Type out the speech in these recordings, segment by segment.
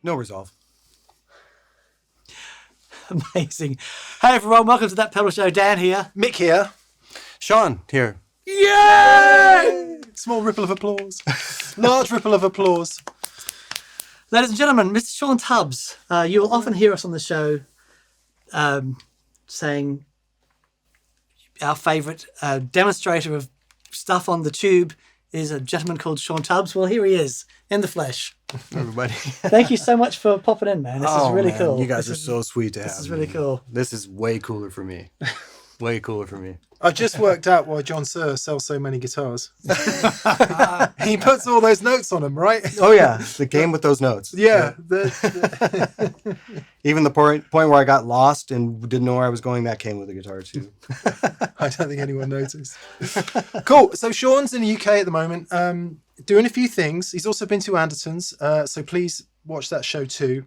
No resolve. Amazing. Hey everyone, welcome to That Pedal Show. Dan here. Mick here. Sean here. Yay! Small ripple of applause. Large ripple of applause. Ladies and gentlemen, Mr. Shawn Tubbs. You will often hear us on the show saying our favourite demonstrator of stuff on the tube is a gentleman called Shawn Tubbs. Well, here he is in the flesh. Everybody. Thank you so much for popping in, man. This is really cool. You guys are so sweet to have. This is really cool. This is way cooler for me. Way cooler for me. I just worked out why John Suhr sells so many guitars. He puts all those notes on them, right? Oh yeah, the game with those notes. Yeah. Even the point where I got lost and didn't know where I was going, that came with the guitar too. I don't think anyone noticed. Cool. So Sean's in the UK at the moment, doing a few things. He's also been to Anderton's, so please watch that show too.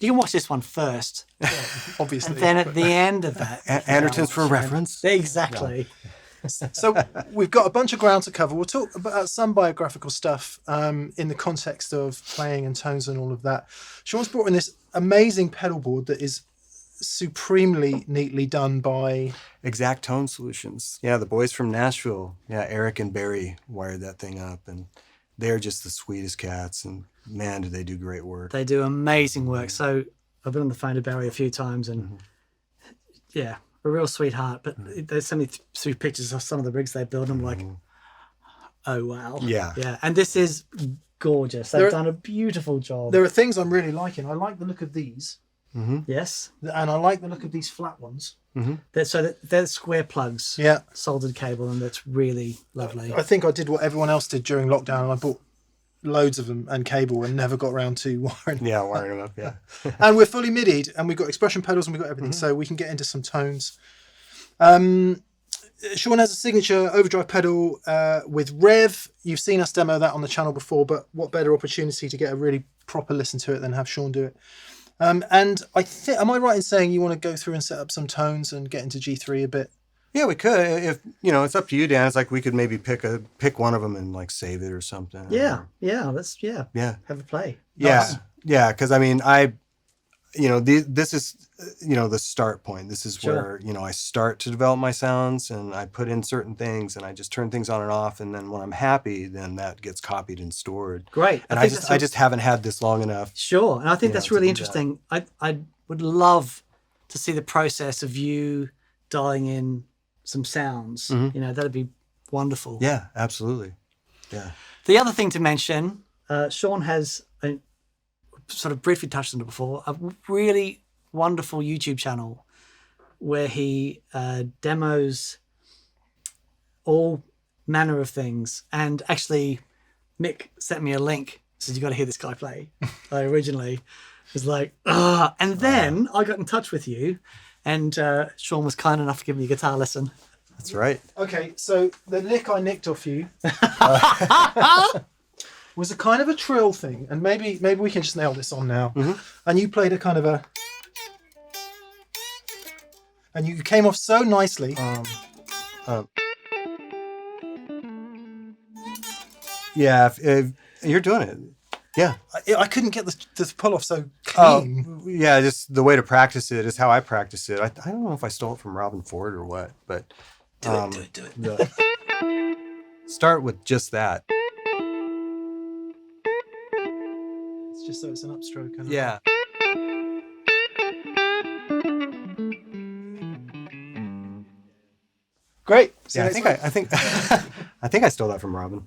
You can watch this one first. Yeah, obviously. And then at the end of that... Anderton's for reference. Exactly. Yeah. So we've got a bunch of ground to cover. We'll talk about some biographical stuff in the context of playing and tones and all of that. Sean's brought in this amazing pedal board that is supremely neatly done by... Exact Tone Solutions. Yeah, the boys from Nashville. Yeah, Eric and Barry wired that thing up, and they're just the sweetest cats, and man, do they do great work. They do amazing work. So I've been on the phone to Barry a few times, and yeah, a real sweetheart. But they sent me through pictures of some of the rigs they build, and I'm like, oh wow. Yeah. Yeah. And this is gorgeous. They've done a beautiful job. There are things I'm really liking. I like the look of these. Yes. And I like the look of these flat ones. They're square plugs. Yeah. Soldered cable, and that's really lovely. I think I did what everyone else did during lockdown, and I bought loads of them and cable and never got around to wiring. Yeah, wiring them up, yeah. And we're fully midied, and we've got expression pedals, and we've got everything, so we can get into some tones. Sean has a signature overdrive pedal with Revv. You've seen us demo that on the channel before, but what better opportunity to get a really proper listen to it than have Sean do it. And I think, am I right in saying you want to go through and set up some tones and get into G3 a bit? Yeah, we could. If it's up to you, Dan. It's like we could maybe pick one of them and like save it or something. Yeah, have a play. Yeah, yeah. Because I mean, this is the start point. This is where I start to develop my sounds, and I put in certain things, and I just turn things on and off, and then when I'm happy, then that gets copied and stored. Great. And I just haven't had this long enough. Sure, and I think that's really interesting. I would love to see the process of you dialing in some sounds. That'd be wonderful. Yeah, absolutely. Yeah. The other thing to mention, Sean has sort of briefly touched on it before, a really wonderful YouTube channel where he demos all manner of things. And actually, Mick sent me a link, said you got to hear this guy play. I originally was like, and then I got in touch with you, and Sean was kind enough to give me a guitar lesson. That's right. Okay, so the lick I nicked off you was a kind of a trill thing, and maybe we can just nail this on now. And you played a kind of a, and you came off so nicely. Yeah, if you're doing it. Yeah, I couldn't get the pull off so clean. Yeah, just the way to practice it is how I practice it. I don't know if I stole it from Robin Ford or what, but Do it. Start with just that. It's just so it's an upstroke. And Yeah. Great. So yeah, I think I stole that from Robin.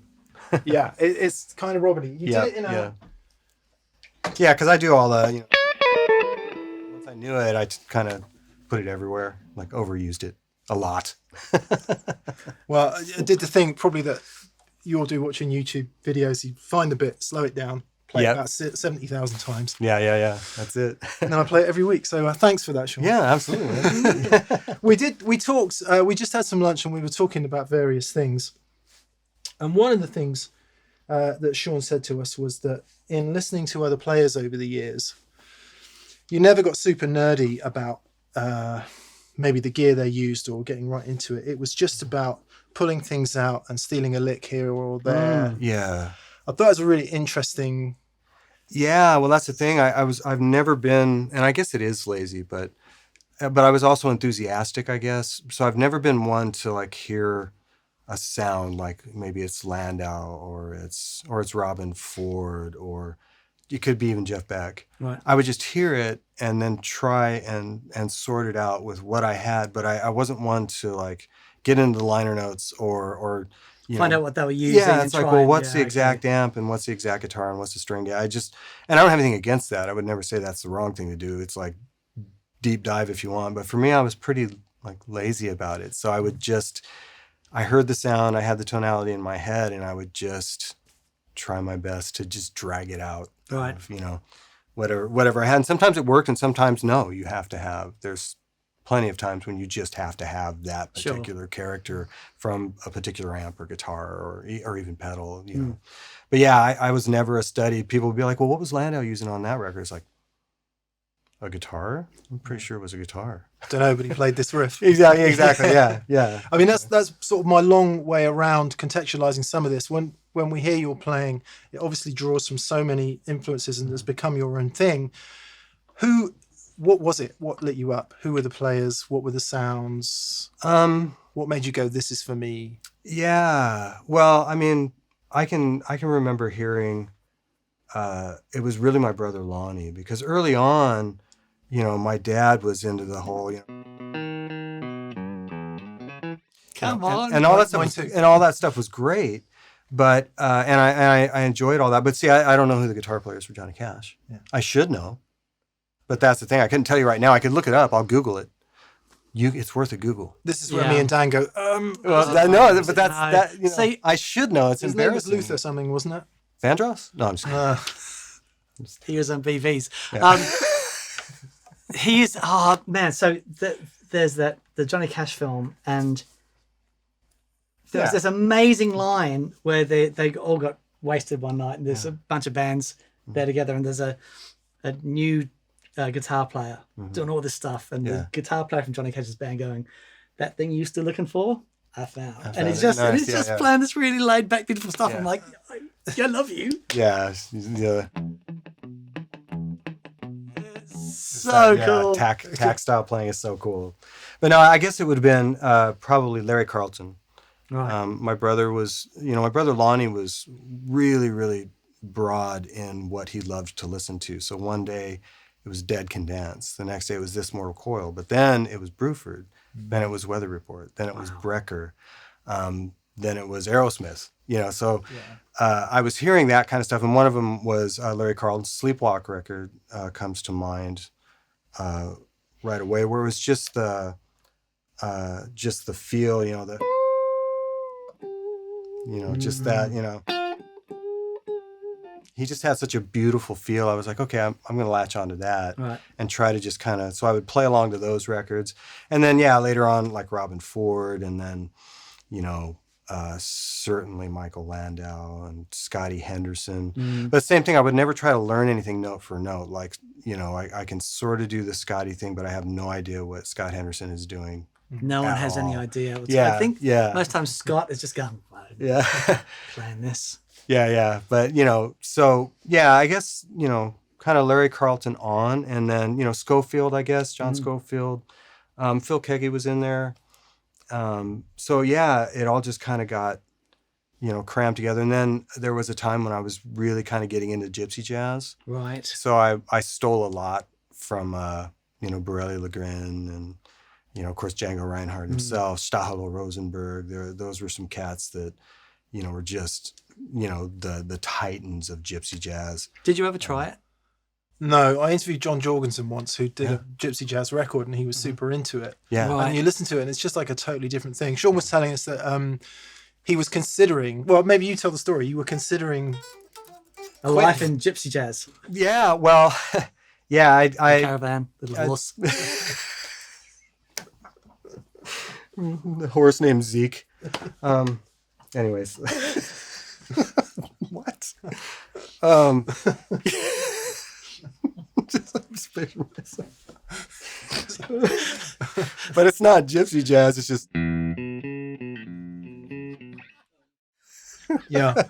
Yeah, it's kind of Robin-y. You did it in a... Yeah, because I do all the, once I knew it, I kind of put it everywhere, like overused it a lot. Well, I did the thing probably that you all do watching YouTube videos. You find the bit, slow it down, play it about 70,000 times. Yeah. That's it. And then I play it every week. So thanks for that, Sean. Yeah, absolutely. We talked, we just had some lunch and we were talking about various things. And one of the things that Sean said to us was that in listening to other players over the years, you never got super nerdy about maybe the gear they used or getting right into it. It was just about pulling things out and stealing a lick here or there. Yeah. I thought it was a really interesting Yeah, well, that's the thing. I've never been, and I guess it is lazy, but I was also enthusiastic, I guess. So I've never been one to like hear a sound like maybe it's Landau or it's Robin Ford, or it could be even Jeff Beck. Right. I would just hear it and then try and sort it out with what I had, but I wasn't one to like get into the liner notes or find out what they were using. Yeah, it's like, well, what's the exact amp and what's the exact guitar and what's the string? Yeah, and I don't have anything against that. I would never say that's the wrong thing to do. It's like deep dive if you want, but for me, I was pretty like lazy about it. So I heard the sound, I had the tonality in my head, and I would just try my best to just drag it out. Right. Of, whatever I had. And sometimes it worked and sometimes no, you have to have. There's plenty of times when you just have to have that particular character from a particular amp or guitar or even pedal, know. But yeah, I was never a study. People would be like, well, what was Landau using on that record? It's like, a guitar? I'm pretty sure it was a guitar. Don't know, but he played this riff. Exactly. Yeah. I mean, that's sort of my long way around contextualizing some of this. When we hear you're playing, it obviously draws from so many influences and has become your own thing. What was it? What lit you up? Who were the players? What were the sounds? What made you go, this is for me? Yeah. Well, I mean, I can remember hearing, it was really my brother Lonnie, because early on, my dad was into the whole, Come on. And all that stuff, and all that stuff was great. But, and I enjoyed all that. But see, I don't know who the guitar players for Johnny Cash. Yeah. I should know. But that's the thing. I couldn't tell you right now. I could look it up. I'll Google it. It's worth a Google. This is where me and Dan go, See, I should know. It's his embarrassing. name was Luther something, wasn't it? Vandross? No, I'm just kidding. He was on BVs. Yeah. He is, man. So there's the Johnny Cash film, and there's this amazing line where they all got wasted one night, and there's a bunch of bands there together, and there's a new guitar player doing all this stuff, and the guitar player from Johnny Cash's band going, "That thing you still looking for, I found." And he's just playing this really laid back, beautiful stuff. Yeah. I'm like, I love you. Yeah. So cool. Tack style playing is so cool. But no, I guess it would have been probably Larry Carlton. Right. My brother Lonnie was really, really broad in what he loved to listen to. So one day it was Dead Can Dance. The next day it was This Mortal Coil. But then it was Bruford. Then it was Weather Report. Then it was Brecker. Then it was Aerosmith. I was hearing that kind of stuff. And one of them was Larry Carlton's Sleepwalk record comes to mind right away, where it was just the feel, just that, he just had such a beautiful feel. I was like, okay, I'm going to latch onto that and try to just kind of, so I would play along to those records. And then, later on, like Robin Ford, and then, certainly Michael Landau and Scotty Henderson. But same thing, I would never try to learn anything note for note. Like, I can sort of do the Scotty thing, but I have no idea what Scott Henderson is doing. No one has any idea. Yeah, I think most times Scott is just going, playing this. Yeah. But, I guess, kind of Larry Carlton on, and then, Schofield, I guess, John Schofield. Phil Keaggy was in there. It all just kind of got, crammed together. And then there was a time when I was really kind of getting into Gypsy Jazz. Right. So I stole a lot from, Borelli Legrin and, of course, Django Reinhardt himself, Stahlo Rosenberg. Those were some cats that, were just, the titans of Gypsy Jazz. Did you ever try it? No, I interviewed John Jorgensen once, who did a Gypsy Jazz record, and he was super into it. Yeah. Right. And you listen to it, and it's just like a totally different thing. Sean was telling us that he was considering, well, maybe you tell the story, you were considering... A life in Gypsy Jazz. Yeah, well, I Caravan, little horse. The horse named Zeke. Anyways. What? Just picture myself. But it's not Gypsy Jazz, it's just... Yeah.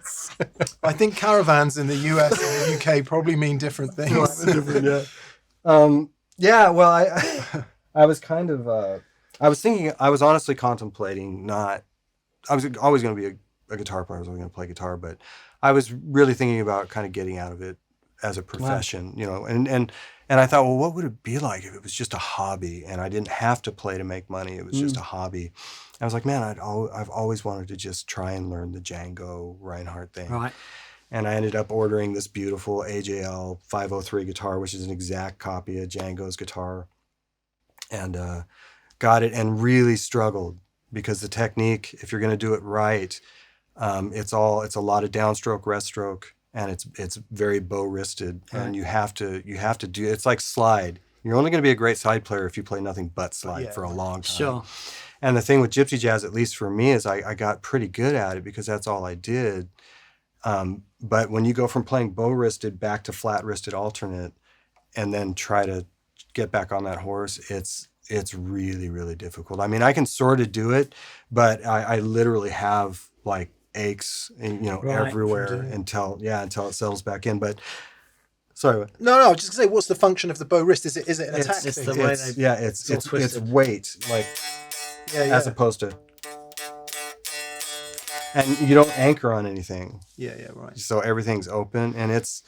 I think caravans in the US and the UK probably mean different things. Yeah, well, I was kind of, I was thinking, I was honestly contemplating I was always going to be a guitar player. I was always going to play guitar, but I was really thinking about kind of getting out of it as a profession, you know, and I thought, well, what would it be like if it was just a hobby and I didn't have to play to make money? It was just a hobby. I was like, man, I've always wanted to just try and learn the Django Reinhardt thing. Right. And I ended up ordering this beautiful AJL 503 guitar, which is an exact copy of Django's guitar, and got it and really struggled because the technique, if you're going to do it right, it's a lot of downstroke, rest stroke, and it's very bow wristed, and you have to do, it's like slide. You're only going to be a great slide player if you play nothing but slide for a long time. Sure. And the thing with Gypsy Jazz, at least for me, is I got pretty good at it because that's all I did. But when you go from playing bow wristed back to flat wristed alternate, and then try to get back on that horse, it's really, really difficult. I mean, I can sort of do it, but I literally have like aches, and, everywhere until it settles back in. But sorry. No, I was just gonna say, what's the function of the bow wrist? Is it an attack it's thing? the way it's weight, like as opposed to. And you don't anchor on anything. Yeah, right. So everything's open, and it's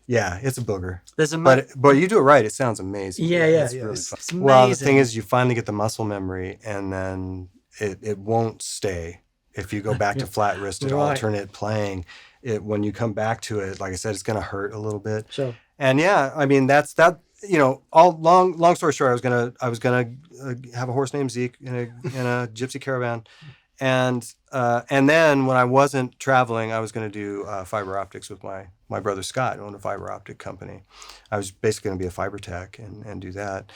a booger. There's a but you do it right, it sounds amazing. Yeah. It's really fun. It's amazing. Well, the thing is, you finally get the muscle memory, and then it won't stay. If you go back to flat wristed alternate playing, when you come back to it, like I said, it's going to hurt a little bit. Sure. And I mean that's that. All long story short, I was gonna have a horse named Zeke in a gypsy caravan. And then when I wasn't traveling, I was going to do fiber optics with my brother Scott, who owned a fiber optic company. I was basically going to be a fiber tech and do that.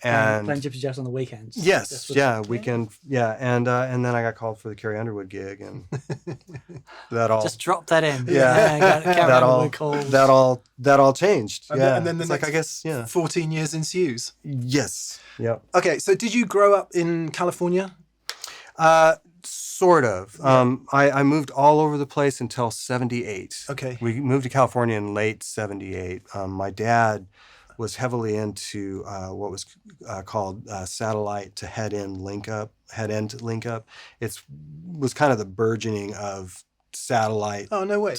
And playing Gypsy Jazz on the weekends. Yes, weekend, and then I got called for the Carrie Underwood gig, and that all just drop that in. That all changed. And then the next, I guess 14 years ensues. Yes. Yeah. Okay, so did you grow up in California? Sort of. I moved all over the place until 78. Okay. We moved to California in late 78. My dad was heavily into what was called satellite to head-end link up. It was kind of the burgeoning of satellite. Oh, no way.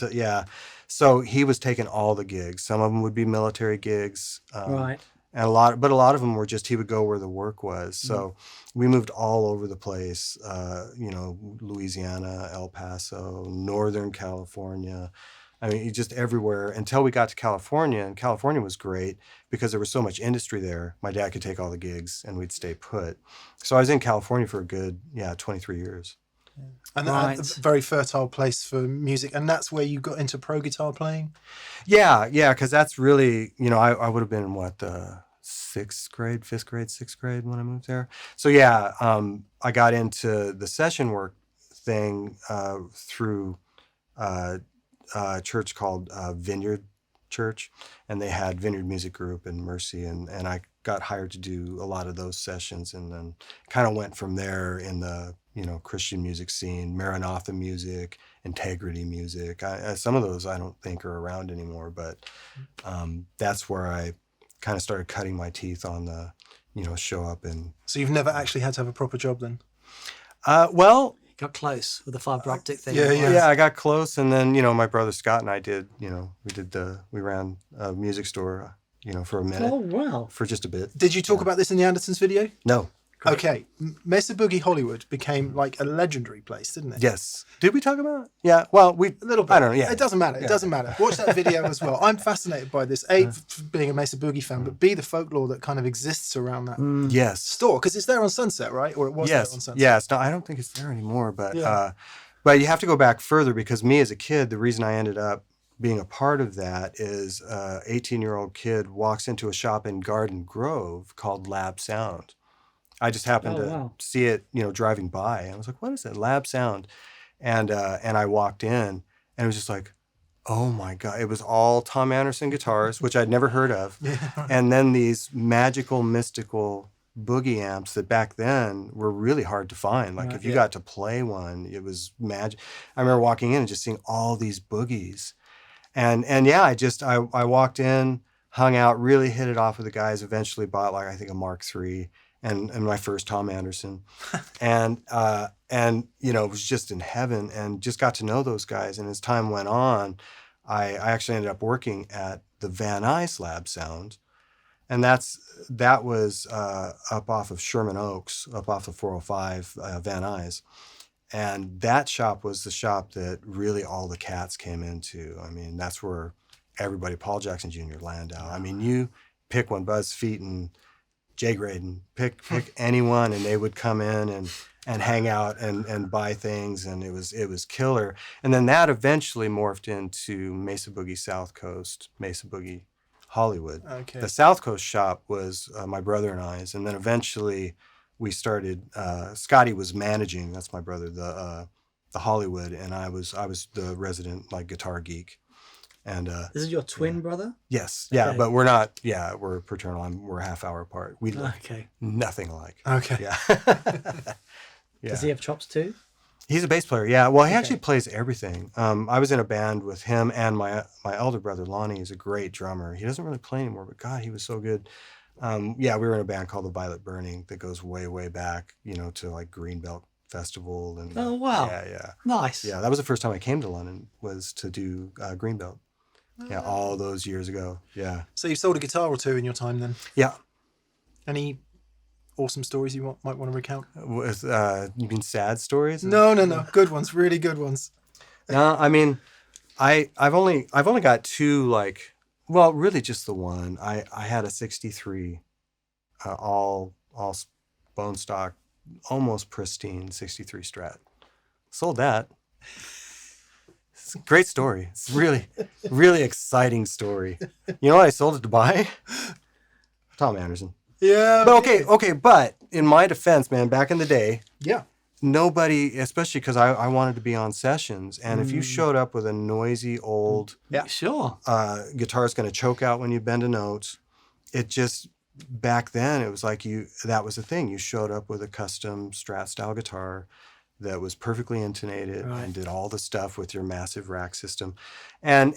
So he was taking all the gigs. Some of them would be military gigs. Right. And a lot of them were just, he would go where the work was. So we moved all over the place, Louisiana, El Paso, Northern California. I mean, just everywhere until we got to California. And California was great because there was so much industry there. My dad could take all the gigs and we'd stay put. So I was in California for a good, 23 years. And a very fertile place for music. And that's where you got into pro guitar playing? Yeah, because that's really, I would have been in the 6th grade, 5th grade, 6th grade when I moved there. So I got into the session work thing through a church called Vineyard Church, and they had Vineyard Music Group and Mercy, and I got hired to do a lot of those sessions, and then kind of went from there in the Christian music scene, Maranatha music, Integrity music. Some of those I don't think are around anymore, but that's where I kind of started cutting my teeth on the, show up and. So you've never actually had to have a proper job then? Well. Got close with the fiber optic thing. Yeah, I got close, and then my brother Scott and I did. We ran a music store, for a minute. Oh wow! For just a bit. Did you talk about this in the Andersons video? No. Correct. Okay, Mesa Boogie Hollywood became like a legendary place, didn't it? Yes. Did we talk about it? Yeah. Well, a little bit. I don't know. Yeah. It doesn't matter. It doesn't matter. Watch that video as well. I'm fascinated by this. For being a Mesa Boogie fan, but B, the folklore that kind of exists around that store, because it's there on Sunset, right? Or it was there on Sunset. Yes. No, I don't think it's there anymore. But but you have to go back further, because me as a kid, the reason I ended up being a part of that is 18-year-old kid walks into a shop in Garden Grove called Lab Sound. I just happened to see it, driving by. And I was like, what is it? Lab Sound. And I walked in, and it was just like, oh my God. It was all Tom Anderson guitars, which I'd never heard of. And then these magical, mystical Boogie amps that back then were really hard to find. Like if you got to play one, it was magic. I remember walking in and just seeing all these Boogies. And yeah, I walked in, hung out, really hit it off with the guys, eventually bought like, I think a Mark III and my first Tom Anderson. And you know, it was just in heaven and just got to know those guys. And as time went on, I actually ended up working at the Van Nuys Lab Sound. And that was up off of Sherman Oaks, up off of 405 Van Nuys. And that shop was the shop that really all the cats came into. I mean, that's where everybody, Paul Jackson Jr., Landau. I mean, you pick one, Buzz Featon, Jay Graydon, pick anyone, and they would come in and hang out and buy things, and it was killer. And then that eventually morphed into Mesa Boogie South Coast, Mesa Boogie Hollywood. Okay. The South Coast shop was my brother and I's, and then eventually we started. Scotty was managing. That's my brother. The Hollywood, and I was the resident like guitar geek. And this is your twin brother? Yes, yeah, okay. But we're not. Yeah, we're fraternal. We're a half hour apart. We look nothing alike. Okay. Yeah. Yeah. Does he have chops too? He's a bass player. Yeah. Well, he actually plays everything. I was in a band with him and my elder brother Lonnie is a great drummer. He doesn't really play anymore, but God, he was so good. Yeah, we were in a band called the Violet Burning that goes way, way back. You know, to like Greenbelt Festival and. Oh wow! Yeah. Nice. Yeah, that was the first time I came to London was to do Greenbelt. Yeah, all those years ago. Yeah. So you sold a guitar or two in your time then? Yeah. Any awesome stories you might want to recount? With you mean sad stories? No. Good ones, really good ones. No, I mean, I've only got two like, well, really just the one. I had a '63, all bone stock, almost pristine '63 Strat. Sold that. It's a great story. It's really, really exciting story. You know what I sold it to buy? Tom Anderson. Yeah. But okay. But in my defense, man, back in the day, yeah, nobody, especially because I wanted to be on sessions, and if you showed up with a noisy old, guitar's going to choke out when you bend a note. It just back then it was like that was the thing. You showed up with a custom Strat style guitar that was perfectly intonated and did all the stuff with your massive rack system. And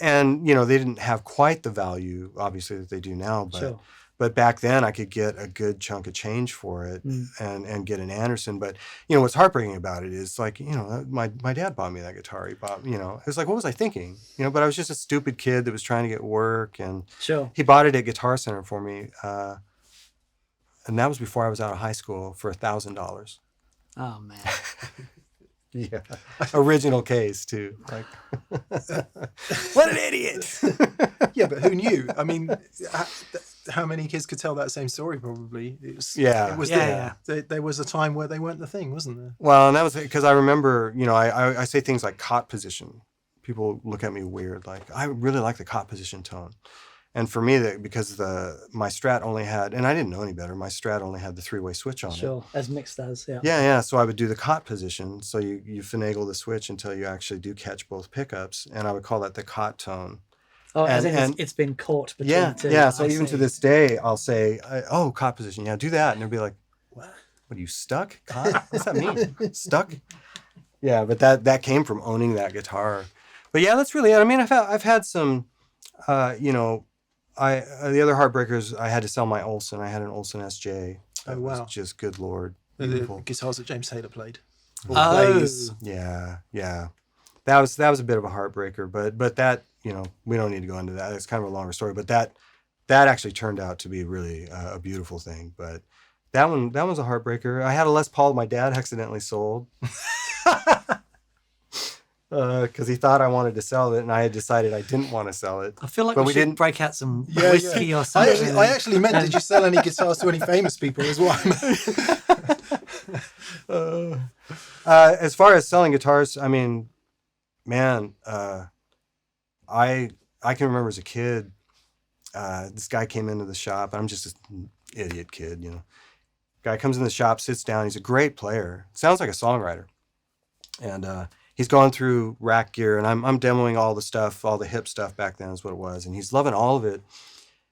you know, they didn't have quite the value, obviously, that they do now, but back then I could get a good chunk of change for it and get an Anderson. But, you know, what's heartbreaking about it is like, you know, my dad bought me that guitar. He bought, you know, it was like, what was I thinking? You know, but I was just a stupid kid that was trying to get work, and he bought it at Guitar Center for me. And that was before I was out of high school for $1,000. Oh man. Yeah. Original case too. Like what an idiot. Yeah, but who knew? I mean, how many kids could tell that same story probably? There was a time where they weren't the thing, wasn't there? Well, and that was because I remember, you know, I say things like cot position. People look at me weird, like I really like the cot position tone. And for me, because my Strat only had, and I didn't know any better, my Strat only had the 3-way switch on it. Sure, as Mick does, yeah. Yeah. So I would do the cot position. So you finagle the switch until you actually do catch both pickups. And I would call that the cot tone. Oh, and it's been caught between two. Yeah, so even to this day, I'll say, cot position. Yeah, do that. And they'll be like, what are you, stuck? Cot? What's that mean? Stuck? Yeah, but that came from owning that guitar. But yeah, that's really it. I mean, I've had some, you know, the other heartbreakers, I had to sell my Olsen. I had an Olsen SJ. That was just good Lord. The guitars that James Taylor played. Yeah. That was a bit of a heartbreaker, but that, you know, we don't need to go into that. It's kind of a longer story, but that actually turned out to be really a beautiful thing. But that was a heartbreaker. I had a Les Paul my dad accidentally sold. Because he thought I wanted to sell it, and I had decided I didn't want to sell it. I feel like we didn't break out some whiskey or something. I actually meant, did you sell any guitars to any famous people as well? As far as selling guitars, I mean, man, I can remember as a kid, this guy came into the shop. I'm just an idiot kid, you know. Guy comes in the shop, sits down. He's a great player. Sounds like a songwriter, and he's going through rack gear, and I'm demoing all the stuff, all the hip stuff back then is what it was. And he's loving all of it.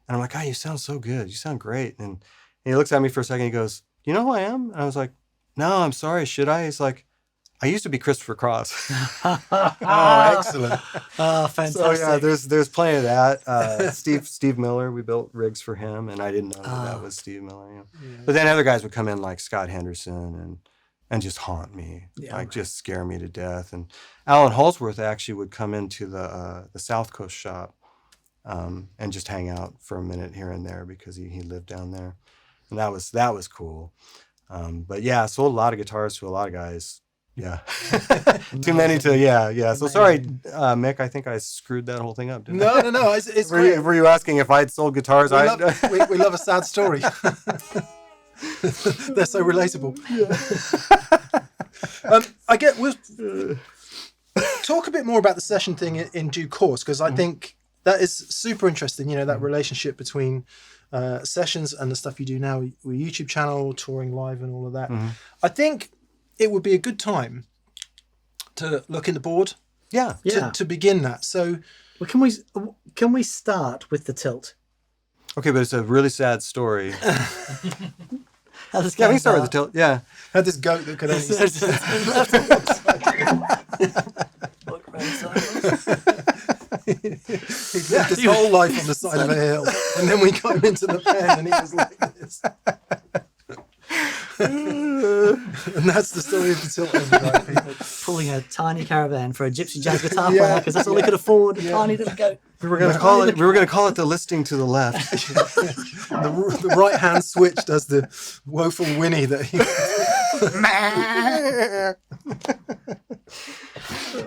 And I'm like, you sound so good. You sound great. And he looks at me for a second. He goes, you know who I am? And I was like, no, I'm sorry. Should I? He's like, I used to be Christopher Cross. Oh, excellent. Oh, fantastic. So yeah, there's plenty of that. Steve Miller, we built rigs for him, and I didn't know that was Steve Miller. You know? But then other guys would come in like Scott Henderson and just haunt me, like just scare me to death. And Alan Holsworth actually would come into the South Coast shop and just hang out for a minute here and there because he lived down there, and that was cool. But yeah, sold a lot of guitars to a lot of guys. Yeah. Too many to, yeah. So sorry, Mick, I think I screwed that whole thing up, didn't I? No. It's great. Were you asking if I'd sold guitars? We love a sad story. They're so relatable. We'll talk a bit more about the session thing in due course, because I think that is super interesting, you know, that relationship between sessions and the stuff you do now with YouTube channel, touring live and all of that. I think it would be a good time to look in the board. To begin that. So, well, can we start with the Tilt? Okay, but it's a really sad story. How this We goes can start with the out. Tilt. Yeah. had this goat that could only He'd lived his whole life on the side of a hill, and then we got him into the pen, and he was like this. And that's the story of the Tilt Overdrive, people. Pulling a tiny caravan for a Gypsy Jazz guitar player because that's all he could afford. A tiny little goat. We were going to call it the listing to the left. The right hand switch does the woeful whinny that he.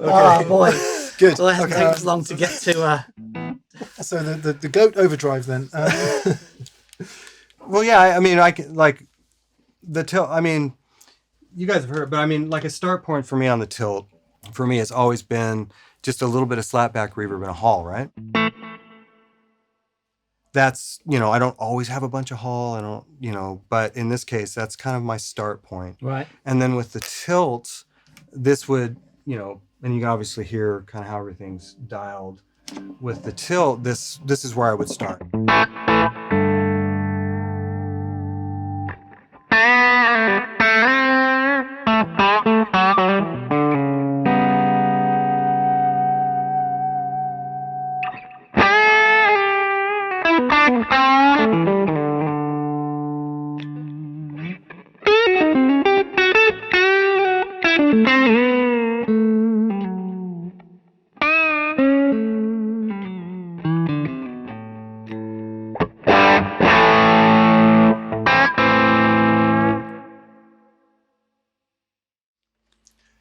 Oh boy, Good. well, it hasn't taken us long to get to. So the goat overdrive then. Well, yeah, I mean, I can, like the Tilt. I mean, you guys have heard, but I mean, like a start point for me on the Tilt, for me, has always been just a little bit of slapback reverb in a hall, right? That's, you know, I don't always have a bunch of hall. I don't, you know, but in this case, that's kind of my start point. Right. And then with the Tilt, this would, you know, and you can obviously hear kind of how everything's dialed. With the Tilt, this is where I would start.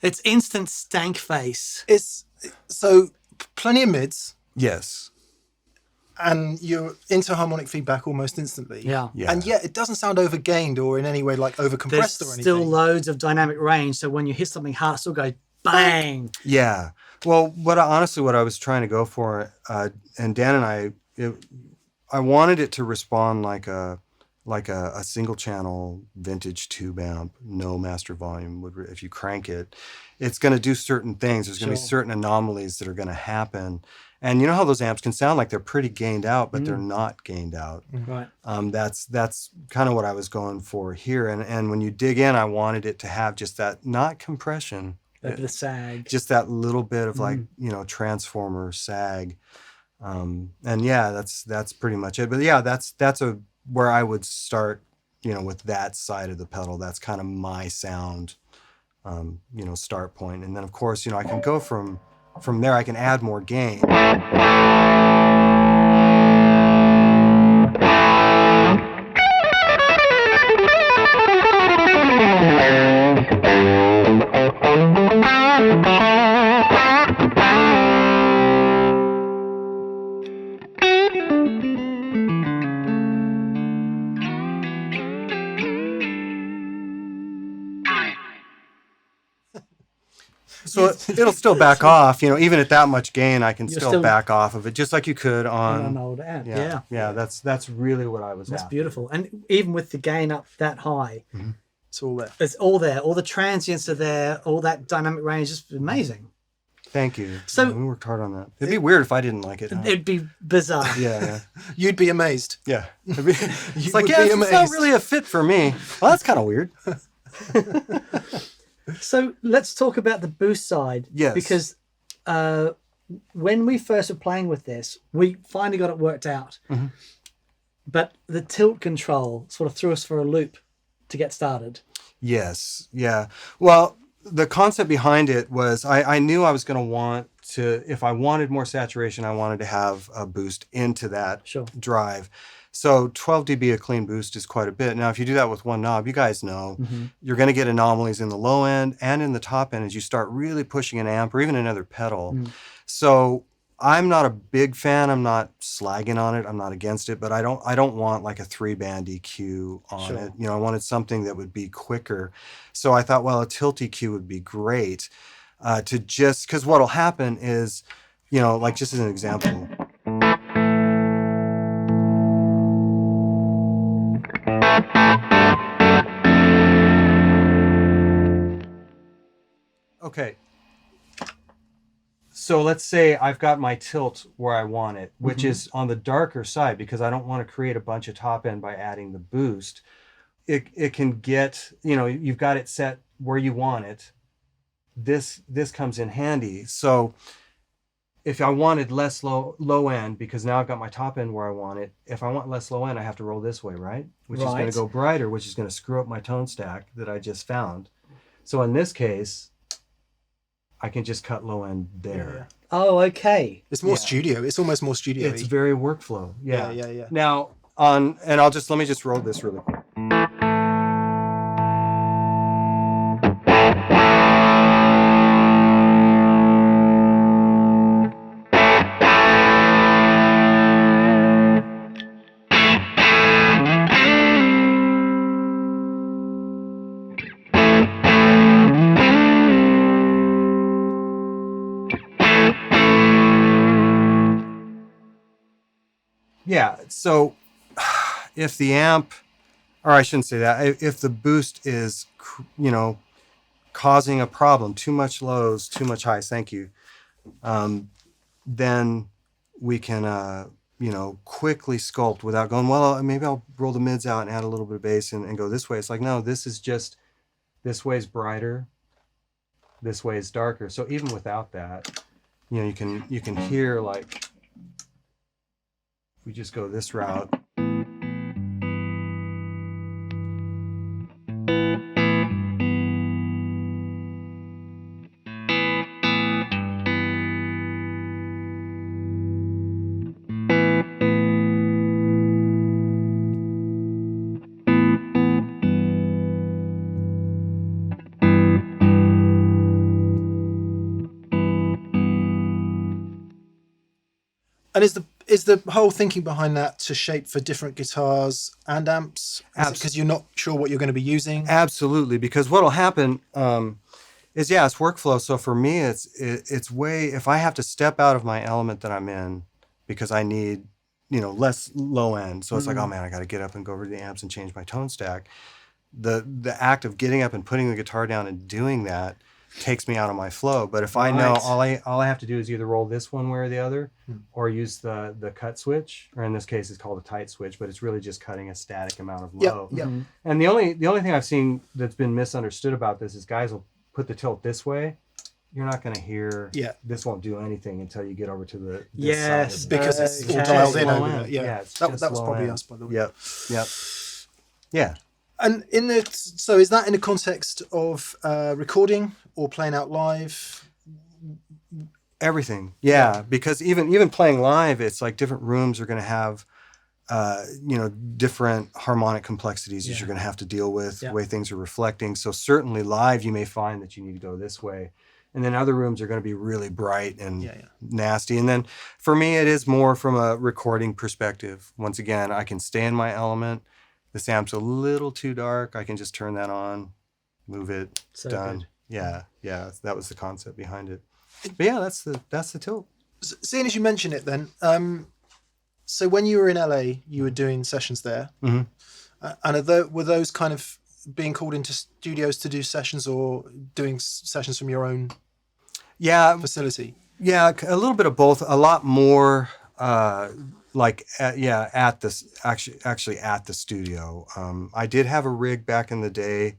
It's instant stank face. It's so plenty of mids. Yes. And you're into harmonic feedback almost instantly. Yeah. And yet it doesn't sound overgained or in any way like overcompressed There's or anything. still loads of dynamic range, so when you hit something hard, it still goes bang. Yeah. Well, what I was trying to go for, and Dan and I wanted it to respond like a single channel vintage tube amp, no master volume. If you crank it, it's going to do certain things. There's going to be certain anomalies that are going to happen. And you know how those amps can sound like they're pretty gained out, but they're not gained out. Right. That's kind of what I was going for here. And when you dig in, I wanted it to have just that, not compression, A bit of sag. just that little bit of like, you know, transformer sag. And yeah, that's pretty much it. But yeah, that's where I would start, you know, with that side of the pedal. That's kind of my sound, you know, start point. And then of course, you know, I can go from there, I can add more gain. So it'll still back off, you know, even at that much gain, I can still back off of it, just like you could on an old amp. Yeah, that's really what I was That's at. beautiful. And even with the gain up that high, It's all there. it's all there. All the transients are there. All that dynamic range is amazing. Thank you. So- we worked hard on that. It'd be weird if I didn't like it. Huh? It'd be bizarre. Yeah. You'd be amazed. Yeah. It's like, would yeah, be it's not amazed. really a fit for me. Well, that's kind of weird. So let's talk about the boost side. Yes. Because when we first were playing with this, we finally got it worked out. Mm-hmm. But the tilt control sort of threw us for a loop to get started. Yes. Yeah. Well, the concept behind it was I knew I was going to want to, if I wanted more saturation, I wanted to have a boost into that Sure. drive. So 12 dB of clean boost is quite a bit. Now, if you do that with one knob, you guys know you're going to get anomalies in the low end and in the top end as you start really pushing an amp or even another pedal. So I'm not a big fan. I'm not slagging on it. I'm not against it, but I don't want like a 3-band EQ on it. You know, I wanted something that would be quicker. So I thought, well, a tilt EQ would be great to just, because what'll happen is, you know, like just as an example. Okay. So let's say I've got my tilt where I want it, which is on the darker side because I don't want to create a bunch of top end by adding the boost. It can get, you know, you've got it set where you want it. This comes in handy. So if I wanted less low end, because now I've got my top end where I want it, if I want less low end, I have to roll this way, right? Which is going to go brighter, which is going to screw up my tone stack that I just found. So in this case, I can just cut low end there. Oh, okay. It's more studio. It's almost more studio. It's very workflow. Yeah. Now let me just roll this really quick. Yeah, so if the amp, or I shouldn't say that, if the boost is, you know, causing a problem, too much lows, too much highs, thank you, then we can, you know, quickly sculpt without going, well, maybe I'll roll the mids out and add a little bit of bass and go this way. It's like, no, this is just, this way is brighter, this way is darker. So even without that, you know, you can hear like, we just go this route. And is the whole thinking behind that to shape for different guitars and amps? Because you're not sure what you're going to be using? Absolutely, because what'll happen is, it's workflow. So for me, it's way, if I have to step out of my element that I'm in because I need, you know, less low end. So it's like, oh man, I got to get up and go over to the amps and change my tone stack. The act of getting up and putting the guitar down and doing that takes me out of my flow. But if I know all I have to do is either roll this one way or the other, or use the cut switch, or in this case it's called a tight switch, but it's really just cutting a static amount of low. And the only thing I've seen that's been misunderstood about this is guys will put the tilt this way. You're not going to hear, this won't do anything until you get over to this side. Because it's all dialed in over there. Yeah, that was probably us, by the way. Yep. Yeah. And so is that in the context of recording or playing out live? Everything. Yeah. Because even playing live, it's like different rooms are going to have, you know, different harmonic complexities that you're going to have to deal with, the way things are reflecting. So certainly live, you may find that you need to go this way. And then other rooms are going to be really bright and nasty. And then for me, it is more from a recording perspective. Once again, I can stay in my element. This amp's a little too dark. I can just turn that on, move it, done. Good. Yeah. That was the concept behind it. But yeah, that's the tilt. Seeing as you mention it then, so when you were in LA, you were doing sessions there. And were those kind of being called into studios to do sessions or doing sessions from your own? facility? Yeah, a little bit of both. A lot more at this actually at the studio. I did have a rig back in the day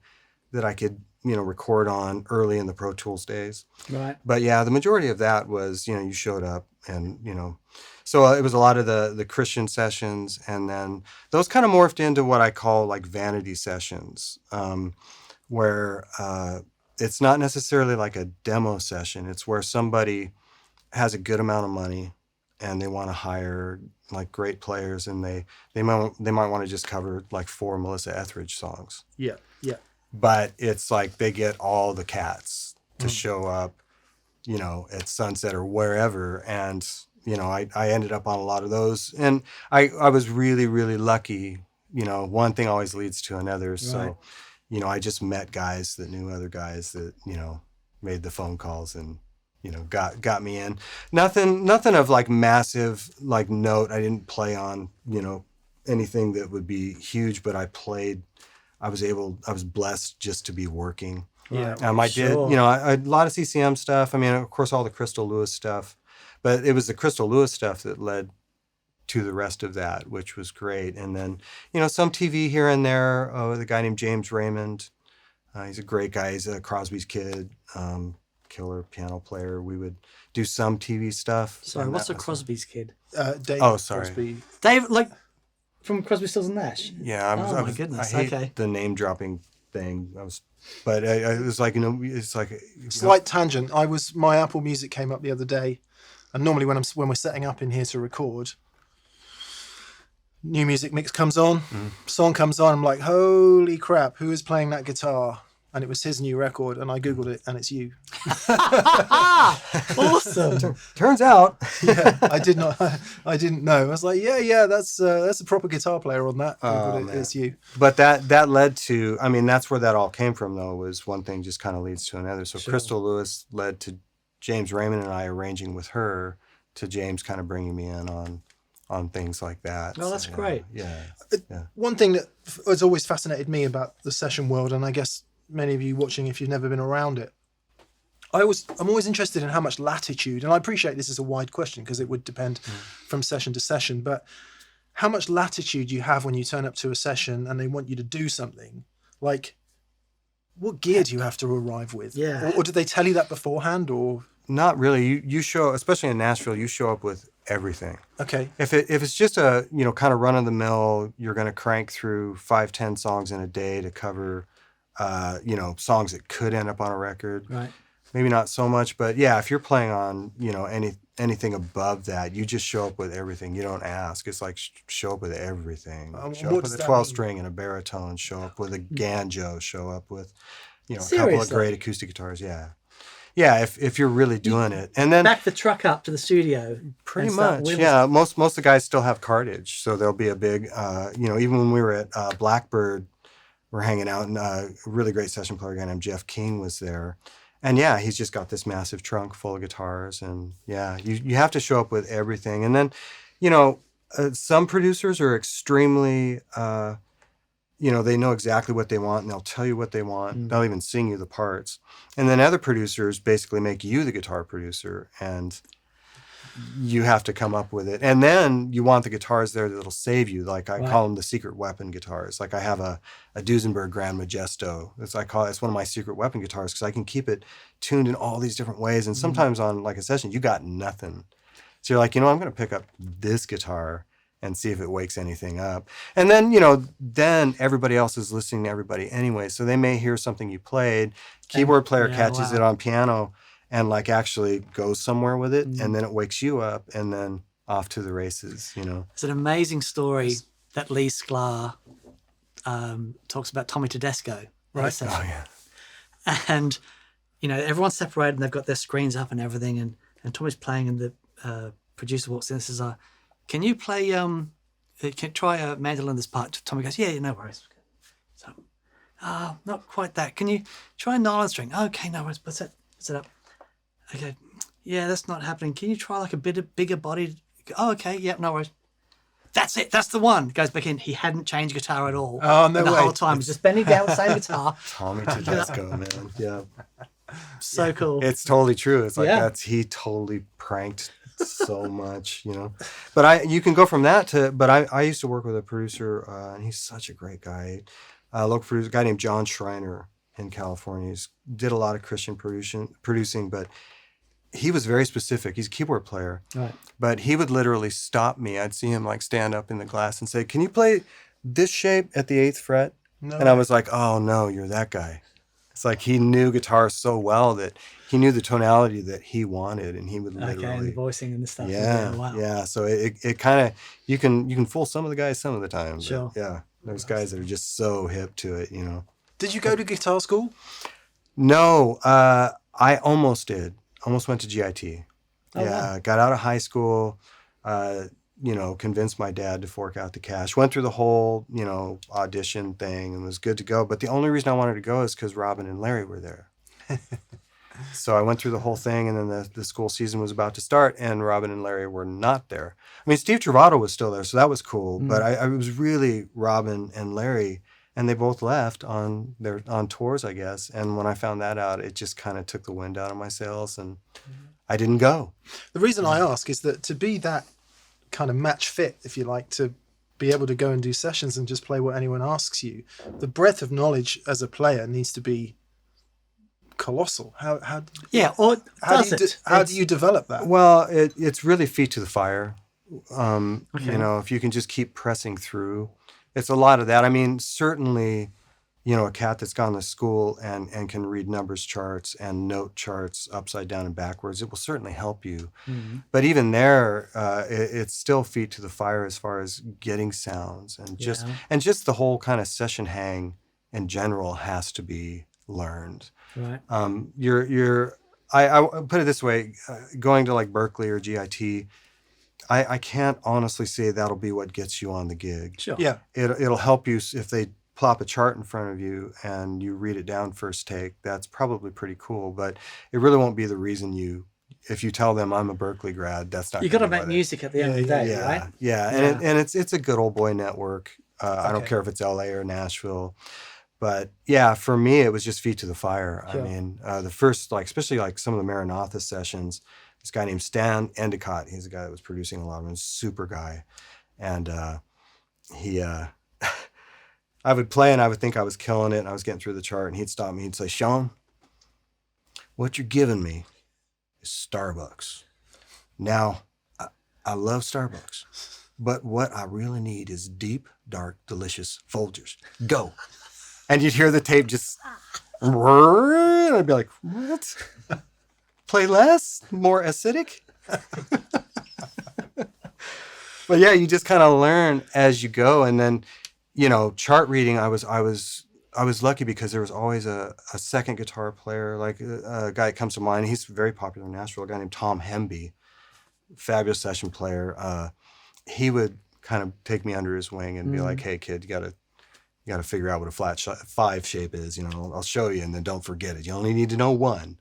that I could record on early in the Pro Tools days. Right. But yeah, the majority of that was you showed up and so it was a lot of the Christian sessions, and then those kind of morphed into what I call like vanity sessions, where it's not necessarily like a demo session. It's where somebody has a good amount of money and they want to hire like great players, and they might want to just cover like 4 Melissa Etheridge songs. Yeah. But it's like they get all the cats to show up, at Sunset or wherever. And, I ended up on a lot of those. And I was really, really lucky. One thing always leads to another. So, I just met guys that knew other guys that, made the phone calls and, got me in. Nothing of like massive like note. I didn't play on, anything that would be huge, but I was blessed just to be working. Yeah. I did, a lot of CCM stuff. I mean, of course, all the Crystal Lewis stuff, but it was the Crystal Lewis stuff that led to the rest of that, which was great. And then, some TV here and there. The guy named James Raymond. He's a great guy. He's a Crosby's kid, killer piano player. We would do some TV stuff. Sorry, what's a Crosby's kid? Dave. Oh, sorry. Crosby. Dave, like from Crosby, Stills and Nash. Yeah, my goodness. I hate Okay. the name dropping thing. But it was like it's like Slight tangent. My Apple Music came up the other day, and normally when we're setting up in here to record, new music mix comes on, song comes on. I'm like, holy crap, who is playing that guitar? And it was his new record, and I googled it, and it's you. Awesome. Turns out. Yeah, I didn't know. I was like, yeah, that's a proper guitar player on that. It's you. But that led to, I mean, that's where that all came from, though, was one thing just kind of leads to another. So Sure. Crystal Lewis led to James Raymond and I arranging with her, to James kind of bringing me in on things like that. Well, that's great. Yeah. One thing that has always fascinated me about the session world, and I guess many of you watching, if you've never been around it, I'm always interested in how much latitude, and I appreciate this is a wide question because it would depend from session to session, but how much latitude you have when you turn up to a session and they want you to do something. Like, what gear do you have to arrive with? Yeah. Or did they tell you that beforehand, or? Not really. You show, especially in Nashville, you show up with everything. Okay. If it's just a, kind of run of the mill, you're going to crank through 5-10 songs in a day to cover, songs that could end up on a record. Right. Maybe not so much, but yeah, if you're playing on, anything above that, you just show up with everything. You don't ask. It's like show up with everything. Show up with a 12-string and a baritone. Show up with a banjo. Show up with, a couple of great acoustic guitars. Yeah. Yeah, if you're really doing it. And then back the truck up to the studio. Pretty much, yeah. Most of the guys still have cartage, so there'll be a big, even when we were at Blackbird, we're hanging out, and a really great session player guy named Jeff King was there. And yeah, he's just got this massive trunk full of guitars, and yeah, you have to show up with everything. And then, some producers are extremely, they know exactly what they want, and they'll tell you what they want. They'll even sing you the parts. And then other producers basically make you the guitar producer, and you have to come up with it. And then you want the guitars there that'll save you. Like I call them the secret weapon guitars. Like I have a Duesenberg Grand Modesto. It's one of my secret weapon guitars because I can keep it tuned in all these different ways. And sometimes on like a session, you got nothing. So you're like, I'm going to pick up this guitar and see if it wakes anything up. And then, then everybody else is listening to everybody anyway. So they may hear something you played. Keyboard player catches it on piano and like actually goes somewhere with it. And then it wakes you up and then off to the races, It's an amazing story that Lee Sklar talks about Tommy Tedesco. Right. Oh, yeah. And, everyone's separated and they've got their screens up and everything. And Tommy's playing and the producer walks in and says, can you play, try a mandolin this part? Tommy goes, yeah, no worries. So, not quite that. Can you try a nylon string? Okay, no worries. What's it up? Okay, yeah, that's not happening. Can you try like a bit of bigger body? Oh, okay, yeah, no worries. That's it. That's the one. Goes back in. He hadn't changed guitar at all. Oh, no and the way. whole time. He was just bending down with the same guitar. Tommy Tedesco, man. Yeah. So cool. It's totally true. It's like he totally pranked so much, But you can go from that to. But I used to work with a producer, and he's such a great guy. Local producer, a guy named John Schreiner in California. He did a lot of Christian producing, but he was very specific. He's a keyboard player, right? But he would literally stop me. I'd see him like stand up in the glass and say, "Can you play this shape at the 8th fret?" No. And I was like, "Oh no, you're that guy." It's like he knew guitar so well that he knew the tonality that he wanted, and he would literally and the voicing and the stuff. Yeah, wow. Yeah. So it kind of you can fool some of the guys some of the time. Sure. Yeah, there's guys that are just so hip to it, Did you go to guitar school? No, I almost did. Almost went to GIT. Oh, wow. Got out of high school. Convinced my dad to fork out the cash. Went through the whole, audition thing and was good to go. But the only reason I wanted to go is because Robin and Larry were there. So I went through the whole thing, and then the school season was about to start, and Robin and Larry were not there. I mean, Steve Travato was still there, so that was cool. But I was really Robin and Larry, and they both left on tours, I guess. And when I found that out, it just kind of took the wind out of my sails, and I didn't go. The reason I ask is that to be that kind of match fit, if you like, to be able to go and do sessions and just play what anyone asks you, the breadth of knowledge as a player needs to be colossal. How do you develop that? Well, it's really feet to the fire. If you can just keep pressing through, it's a lot of that. I mean, certainly, a cat that's gone to school and can read numbers charts and note charts upside down and backwards, it will certainly help you. Mm-hmm. But even there, it's still feet to the fire as far as getting sounds and just the whole kind of session hang in general has to be learned. Right. I put it this way, going to like Berkeley or GIT, I can't honestly say that'll be what gets you on the gig. Sure. Yeah. It'll help you if they plop a chart in front of you and you read it down first take. That's probably pretty cool, but it really won't be the reason if you tell them I'm a Berkeley grad, that's not. You got to make music at the end of the day, right? Yeah. And it's a good old boy network. I don't care if it's LA or Nashville. But yeah, for me, it was just feet to the fire. Sure. I mean, the first, especially some of the Maranatha sessions, this guy named Stan Endicott, he's the guy that was producing a lot of them, super guy. And I would play and I would think I was killing it and I was getting through the chart, and he'd stop me. He'd say, "Shawn, what you're giving me is Starbucks. Now, I love Starbucks, but what I really need is deep, dark, delicious Folgers. Go." And you'd hear the tape just, and I'd be like, "What? Play less? More acidic?" But yeah, you just kind of learn as you go. And then, chart reading, I was lucky because there was always a second guitar player, like a guy that comes to mind. He's very popular in Nashville, a guy named Tom Hemby, fabulous session player. He would kind of take me under his wing and be like, "Hey kid, you gotta figure out what a flat 5 shape is. I'll show you, and then don't forget it. You only need to know one.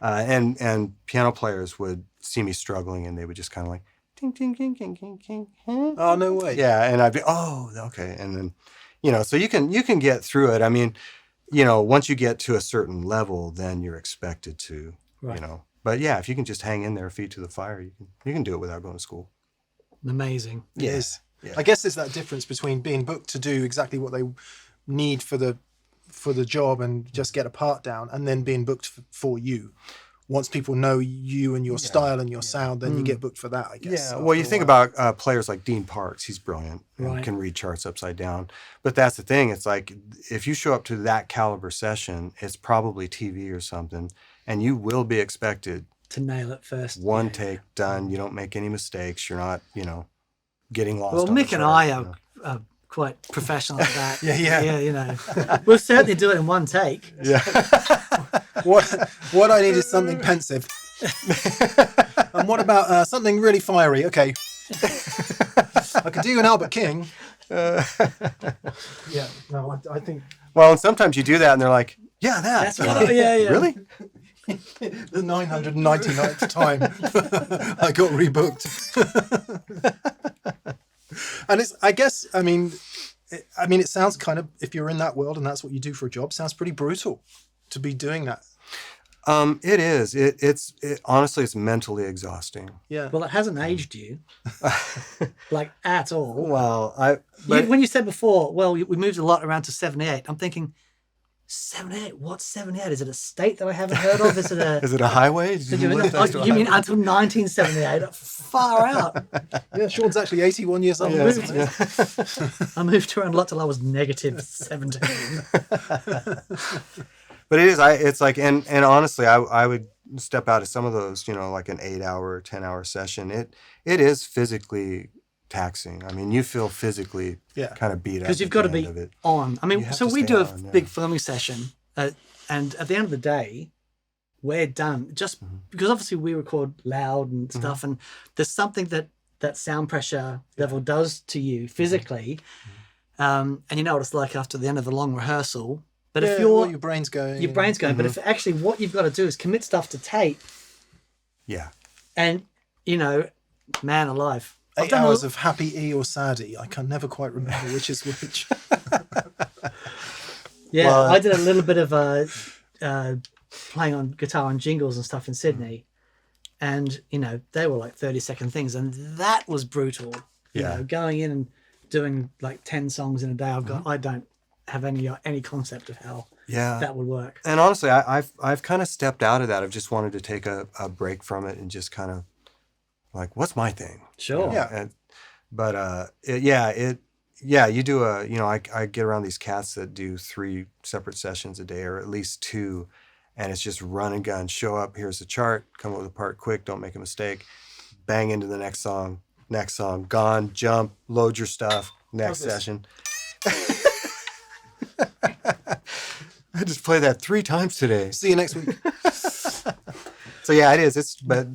And piano players would see me struggling, and they would just kind of like, ting, ting, ting, ting, ting, ting. Oh, no way. Yeah, and I'd be, oh, okay, and then so you can get through it. I mean, once you get to a certain level, then you're expected to, right. But yeah, if you can just hang in there, feet to the fire, you can do it without going to school. Amazing. It is. Yeah. I guess there's that difference between being booked to do exactly what they need for the job and just get a part down, and then being booked for you. Once people know you and your style and your sound, then you get booked for that, I guess. Yeah. Well, you think about players like Dean Parks. He's brilliant and right. can read charts upside down. But that's the thing. It's like if you show up to that caliber session, it's probably TV or something, and you will be expected to nail it first. One take, done. You don't make any mistakes. You're not, getting lost. Well, Mick and I are quite professional at that. Yeah, we'll certainly do it in one take. Yeah. What I need is something pensive. And what about something really fiery? Okay. I could do an Albert King. Yeah. No, I think. Well, and sometimes you do that, and they're like, "Yeah, that's right. Yeah. Really?" The 999th time I got rebooked. And it sounds kind of, if you're in that world and that's what you do for a job, sounds pretty brutal to be doing that. It is. It's honestly, it's mentally exhausting. Yeah. Well, it hasn't aged you, like at all. Well, When you said before, well, we moved a lot around to 78. I'm thinking, 78? What's 78? Is it a state that I haven't heard of? Is it a is it a highway? you mean until 1978? Far out. Yeah, Shawn's actually 81 years old. Yeah. I moved around a lot till I was negative 17. But it is. It's like, and honestly, I would step out of some of those, like an 8-hour, 10-hour session. It is physically taxing. I mean, you feel physically kind of beat up because you've got to be on. I mean, so we do a big filming session, and at the end of the day, we're done. Just because obviously we record loud and stuff, and there's something that sound pressure level does to you physically, and you know what it's like after the end of a long rehearsal. But if your brain's going, But if actually what you've got to do is commit stuff to tape, and man alive. 8 hours of happy E or sad E. I can never quite remember which is which. I did a little bit of playing on guitar and jingles and stuff in Sydney, and they were like 30-second things, and that was brutal. Going in and doing like 10 songs in a day. I don't have any concept of how that would work. And honestly, I've kind of stepped out of that. I've just wanted to take a break from it and just kind of like, what's my thing? Sure. You do I get around these cats that do 3 separate sessions a day, or at least 2, and it's just run and gun. Show up, here's the chart, come up with a part quick, don't make a mistake, bang into the next song, gone, jump, load your stuff, next session. I just played that 3 times today. See you next week. So yeah, it is. But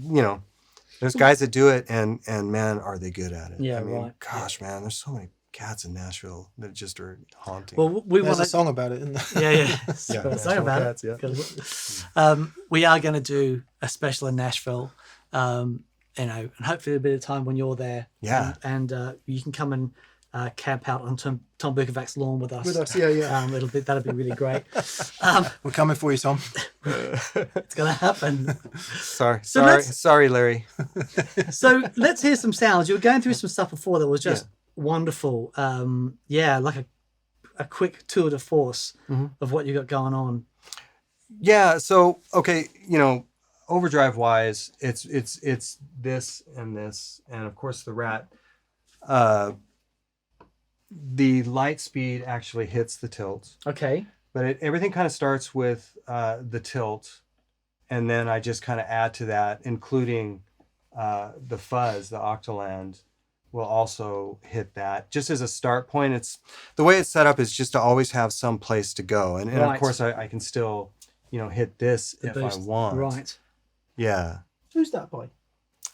there's guys that do it, and man, are they good at it? Yeah, I mean, right. gosh, man, there's so many cats in Nashville that just are haunting. Well, There's a song about it, isn't there? Yeah. Got a song about cats, it. We are going to do a special in Nashville, and hopefully a bit of time when you're there. Yeah. And you can come and camp out on Tom Bukovac's lawn with us. Yeah. That'll be really great. We're coming for you, Tom. It's going to happen. Sorry, Larry. So let's hear some sounds. You were going through some stuff before that was just wonderful. Like a quick tour de force of what you got going on. Yeah. So okay, overdrive wise, it's this and this, and of course the Rat. The Lightspeed actually hits the tilt. Okay. But everything kind of starts with the tilt, and then I just kind of add to that, including the fuzz, the Octaland will also hit that. Just as a start point, it's the way it's set up is just to always have some place to go. And of course I can still, hit this if I want. Right. Yeah. Who's that by?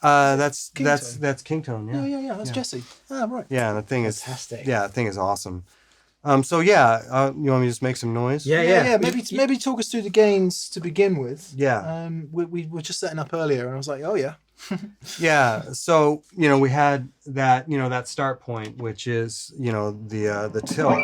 That's KingTone. that's KingTone. Yeah. That's Jesse. Ah, right. Yeah, and the thing is Fantastic. Yeah, the thing is awesome. You want me to just make some noise? Yeah. Maybe talk us through the gains to begin with. Yeah. We were just setting up earlier, and I was like, oh yeah. Yeah. So we had that that start point, which is the tilt.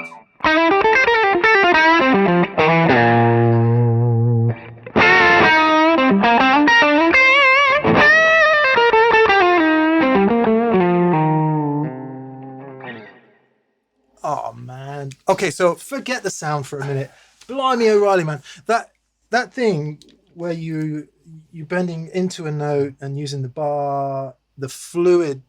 Oh man. Okay, so Forget the sound for a minute. Blimey O'Reilly, man. That thing where you bending into a note and using the bar, the fluid.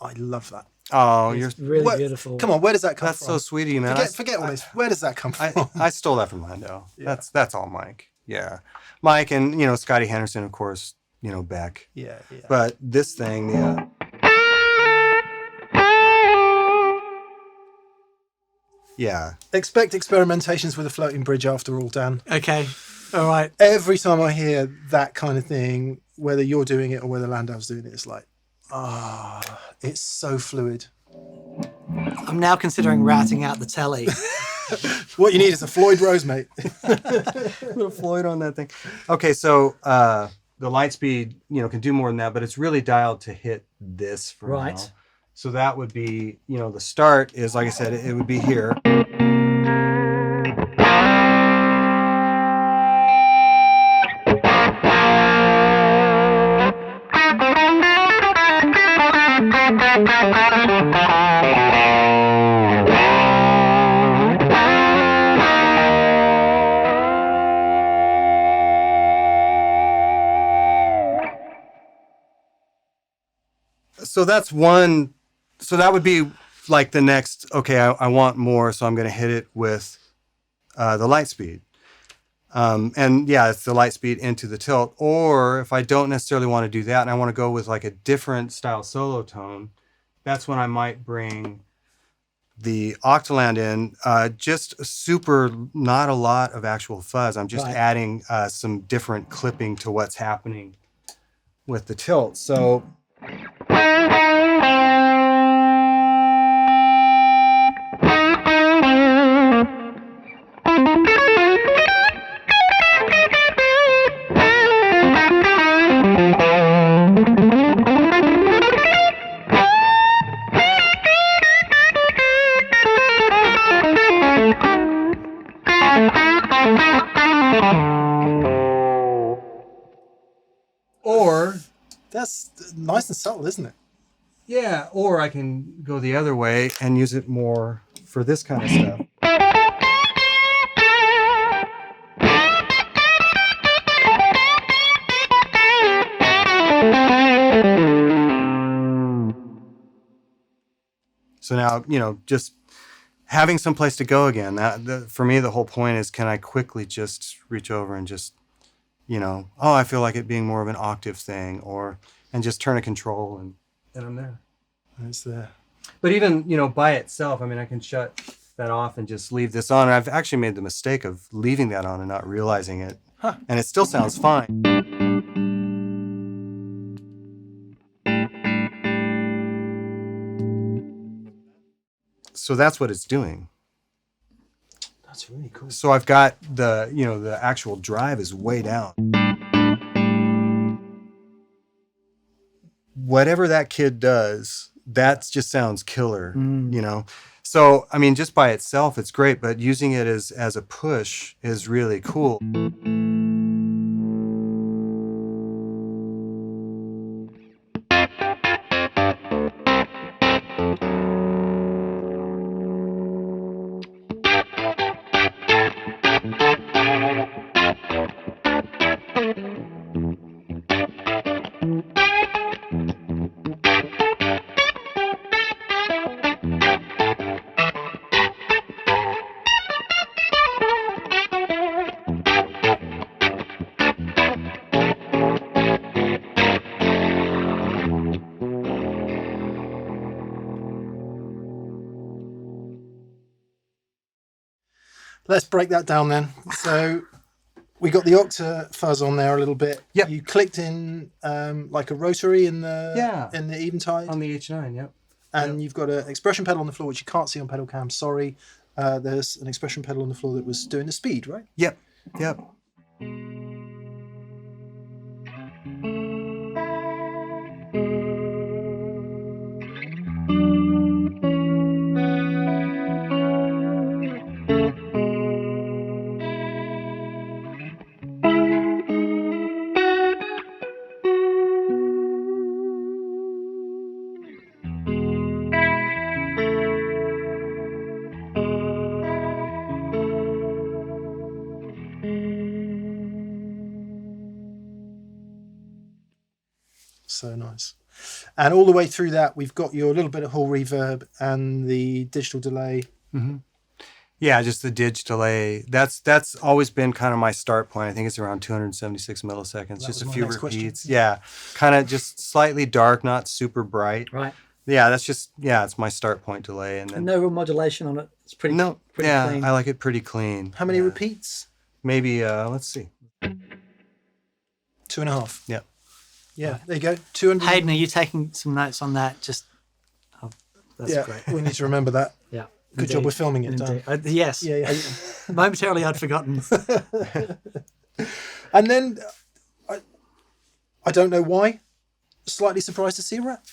I love that. oh, It's really beautiful. Come on, where does that come that's from? so sweet of you, man. Forget all this. Where does that come from? I stole that from Lando. That's all Mike. Yeah, Mike and Scotty Henderson, of course. Beck. Yeah. But this thing, yeah. Expect experimentations with a floating bridge after all, Dan. Okay. All right. Every time I hear that kind of thing, whether you're doing it or whether Landau's doing it, it's like, it's so fluid. I'm now considering ratting out the telly. What you need is a Floyd Rose, mate. Little Floyd on that thing. Okay, so the Lightspeed, can do more than that, but it's really dialed to hit this for Right. now. So that would be, the start is, like I said, it would be here. So that's one. So that would be like the next, okay, I want more, so I'm going to hit it with the Lightspeed. And yeah, it's the Lightspeed into the tilt. Or if I don't necessarily want to do that and I want to go with like a different style solo tone, that's when I might bring the Octaland in. Just super, not a lot of actual fuzz. I'm just adding some different clipping to what's happening with the tilt. So... Or that's nice and subtle, isn't it? Yeah, or I can go the other way and use it more for this kind of stuff. So now, you know, just having some place to go again. For me, the whole point is, can I quickly just reach over and just, you know, oh, I feel like it being more of an octave thing, and just turn a control and I'm there. It's there. But even, you know, by itself, I mean, I can shut that off and just leave this on. And I've actually made the mistake of leaving that on and not realizing it. Huh. And it still sounds fine. So that's what it's doing. That's really cool. So I've got the, you know, the actual drive is way down. Whatever that kid does, that just sounds killer, you know? So, I mean, just by itself, it's great, but using it as a push is really cool. Let's break that down then. So we got the octa fuzz on there a little bit. Yep. You clicked in like a rotary in the Eventide. On the H9, yep. And you've got an expression pedal on the floor, which you can't see on pedal cam. Sorry. There's an expression pedal on the floor that was doing the speed, right? Yep. Yep. So nice. And all the way through that, we've got your little bit of hall reverb and the digital delay. Mm-hmm. Yeah, just the dig delay. That's always been kind of my start point. I think it's around 276 milliseconds. Just a few repeats. Yeah, kind of just slightly dark, not super bright. Right. Yeah, that's just, it's my start point delay. And then no real modulation on it. It's pretty clean. I like it pretty clean. How many repeats? Maybe, let's see. 2.5. Yeah. Yeah, there you go. 200. Hayden, are you taking some notes on that? That's great. We need to remember that. Yeah. Good job with filming it, Dan. Yes. Yeah. Momentarily, I'd forgotten. And then, I don't know why, slightly surprised to see a rat.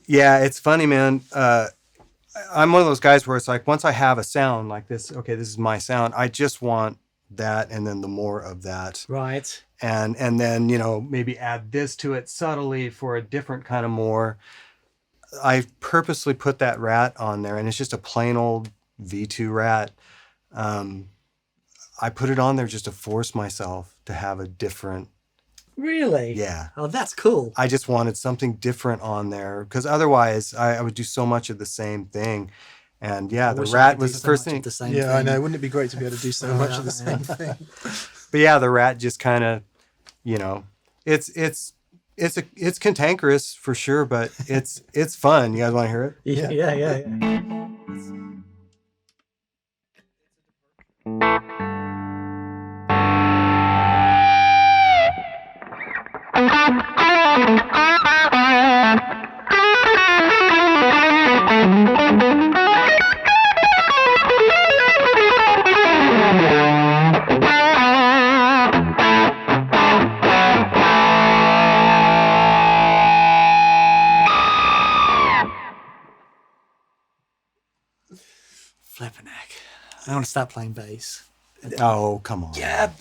Yeah, it's funny, man. I'm one of those guys where it's like, once I have a sound like this, okay, this is my sound, I just want that and then the more of that. Right. And then, you know, maybe add this to it subtly for a different kind of more. I purposely put that rat on there, and it's just a plain old V2 rat. I put it on there just to force myself to have a different Really? Yeah. Oh, that's cool. I just wanted something different on there because otherwise I would do so much of the same thing. And yeah, I the wish I Rat could was do the so first much of thing. the same Yeah, thing. I know. Wouldn't it be great to be able to do so much of the same thing? But yeah, the Rat just kind of, you know, it's cantankerous for sure, but it's fun. You guys want to hear it? Yeah. Flipping heck. I want to start playing bass. Oh, come on. Yeah.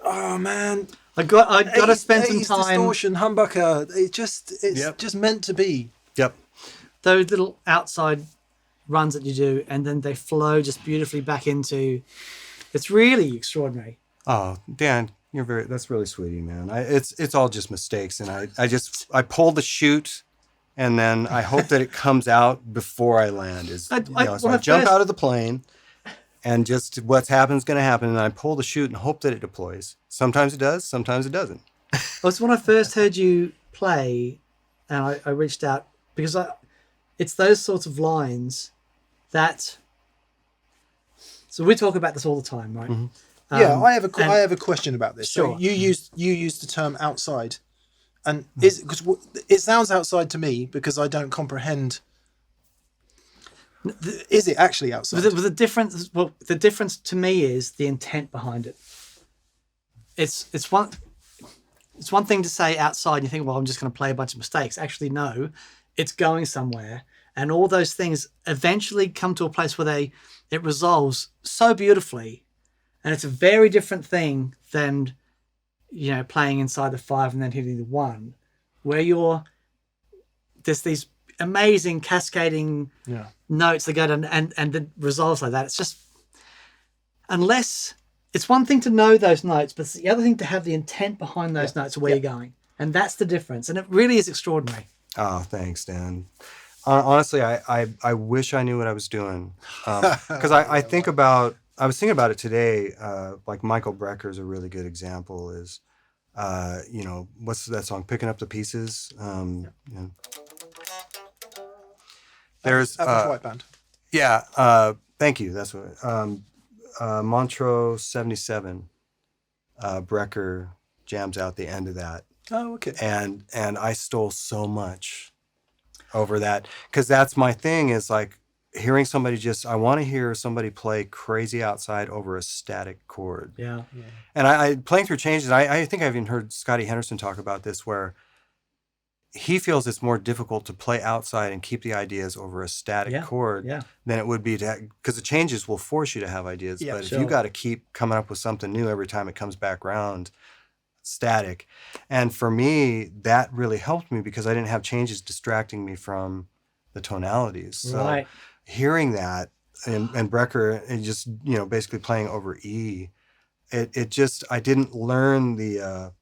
Oh man. I got to spend some 80s time. distortion, humbucker. It's just meant to be. Yep. Those little outside runs that you do, and then they flow just beautifully back into. It's really extraordinary. Oh, Dan, that's really sweet of you, man. It's all just mistakes, and I pull the chute, and then I hope that it comes out before I land. So I jump out of the plane, and just what's happened is going to happen, and I pull the chute and hope that it deploys. Sometimes it does, sometimes it doesn't. Well, so when I first heard you play, and I reached out because it's those sorts of lines that. So we talk about this all the time, right? Mm-hmm. I have a question about this. Sure. So you used the term outside, and because it sounds outside to me because I don't comprehend. Is it actually outside? But the difference. Well, the difference to me is the intent behind it. It's one thing to say outside and you think, well, I'm just going to play a bunch of mistakes. Actually, no, it's going somewhere, and all those things eventually come to a place where it resolves so beautifully, and it's a very different thing than playing inside the 5 and then hitting the 1, where there's these amazing cascading notes that go down and it resolves like that. It's just, unless it's one thing to know those notes, but it's the other thing to have the intent behind those notes of where you're going, and that's the difference. And it really is extraordinary. Oh, thanks, Dan. Honestly, I wish I knew what I was doing, because I was thinking about it today. Like Michael Brecker is a really good example. Is what's that song? Picking Up the Pieces. There's White Band. Yeah. Thank you. That's what. Montreux 77. Brecker jams out the end of that. Oh, okay. And I stole so much over that, because that's my thing, is like hearing somebody I want to hear somebody play Crazy Outside over a static chord. Yeah. And I playing through changes, I think I've even heard Scotty Henderson talk about this, where he feels it's more difficult to play outside and keep the ideas over a static chord than it would be because the changes will force you to have ideas. But if you got to keep coming up with something new every time it comes back around, static. And for me, that really helped me because I didn't have changes distracting me from the tonalities. So hearing that and Brecker and just, basically playing over E, it just, I didn't learn the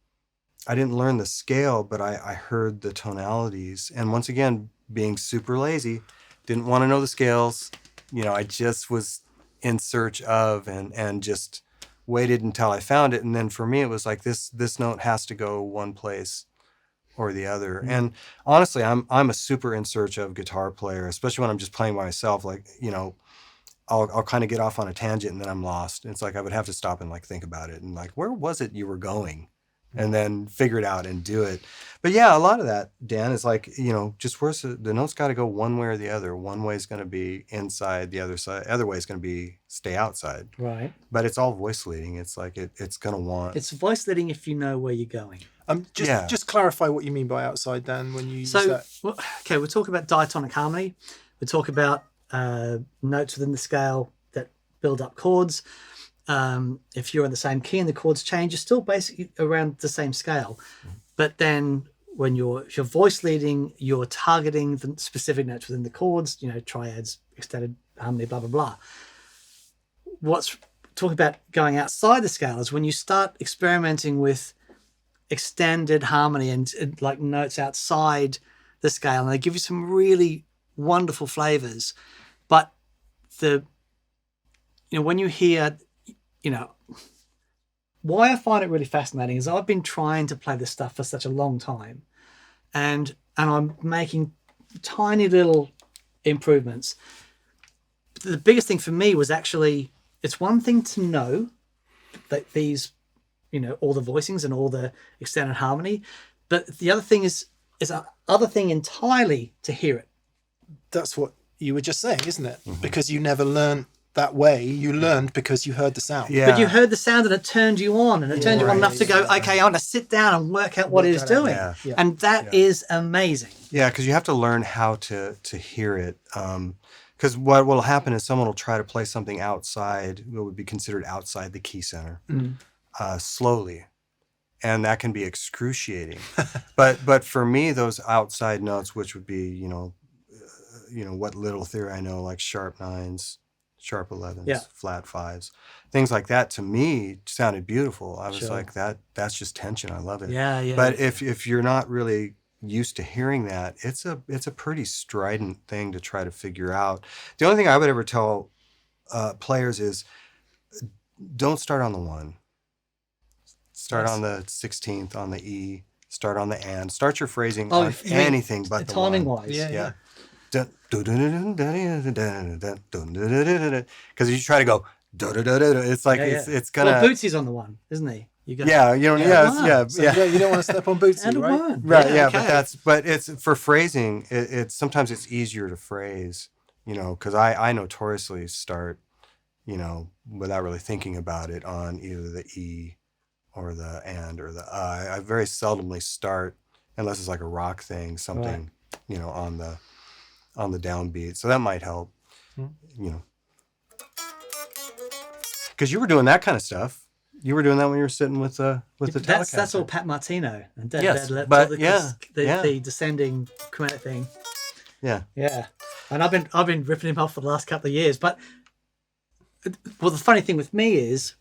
scale, but I heard the tonalities. And once again, being super lazy, didn't want to know the scales. I just was in search of and just waited until I found it. And then for me, it was like this note has to go one place or the other. Mm-hmm. And honestly, I'm a super in search of guitar player, especially when I'm just playing by myself. Like, I'll kind of get off on a tangent and then I'm lost. It's like I would have to stop and like think about it and like, where was it you were going? And then figure it out and do it. But yeah, a lot of that, Dan, is like, just where's the note's got to go one way or the other. One way is going to be inside, the other way is going to be stay outside. Right. But it's all voice leading. It's like it's going to want. It's voice leading if you know where you're going. Just clarify what you mean by outside, Dan, when you use that. Okay, we'll talk about diatonic harmony. We'll talk about notes within the scale that build up chords. If you're in the same key and the chords change, you're still basically around the same scale. But then when if you're voice leading, you're targeting the specific notes within the chords, triads, extended harmony, blah, blah, blah. Talking about going outside the scale is when you start experimenting with extended harmony and like notes outside the scale, and they give you some really wonderful flavors. But when you hear, why I find it really fascinating is I've been trying to play this stuff for such a long time, and I'm making tiny little improvements. The biggest thing for me was actually, it's one thing to know that these, all the voicings and all the extended harmony, but the other thing is another thing entirely to hear it. That's what you were just saying, isn't it? Mm-hmm. Because you never learned that way. You learned because you heard the sound. Yeah. But you heard the sound and it turned you on, and it turned you on enough to go, okay, I want to sit down and work out what it is doing. Yeah. Yeah. And that is amazing. Yeah, because you have to learn how to hear it. Because what will happen is someone will try to play something outside, what would be considered outside the key center, slowly. And that can be excruciating. but for me, those outside notes, which would be, what little theory I know, like sharp 9s, sharp 11s, flat 5s, things like that, to me sounded beautiful. I was like, that's just tension. I love it. Yeah, yeah. But if you're not really used to hearing that, it's a pretty strident thing to try to figure out. The only thing I would ever tell players is don't start on the 1. Start on the 16th, on the E, start on the and. Start your phrasing on anything but the timing 1. wise. Yeah. Because you try to go, it's like, it's gonna. Well, Bootsy's on the 1, isn't he? You go, you don't you don't want to step on Bootsy, right? Right, okay. But it's for phrasing. It's sometimes it's easier to phrase, because I notoriously start, without really thinking about it, on either the E or the and or the I. I very seldomly start, unless it's like a rock thing, something, on the downbeat. So that might help, because you were doing that kind of stuff. You were doing that when you were sitting with the Telecaster. That's all Pat Martino and the descending chromatic thing. Yeah. Yeah. And I've been ripping him off for the last couple of years. But the funny thing with me is,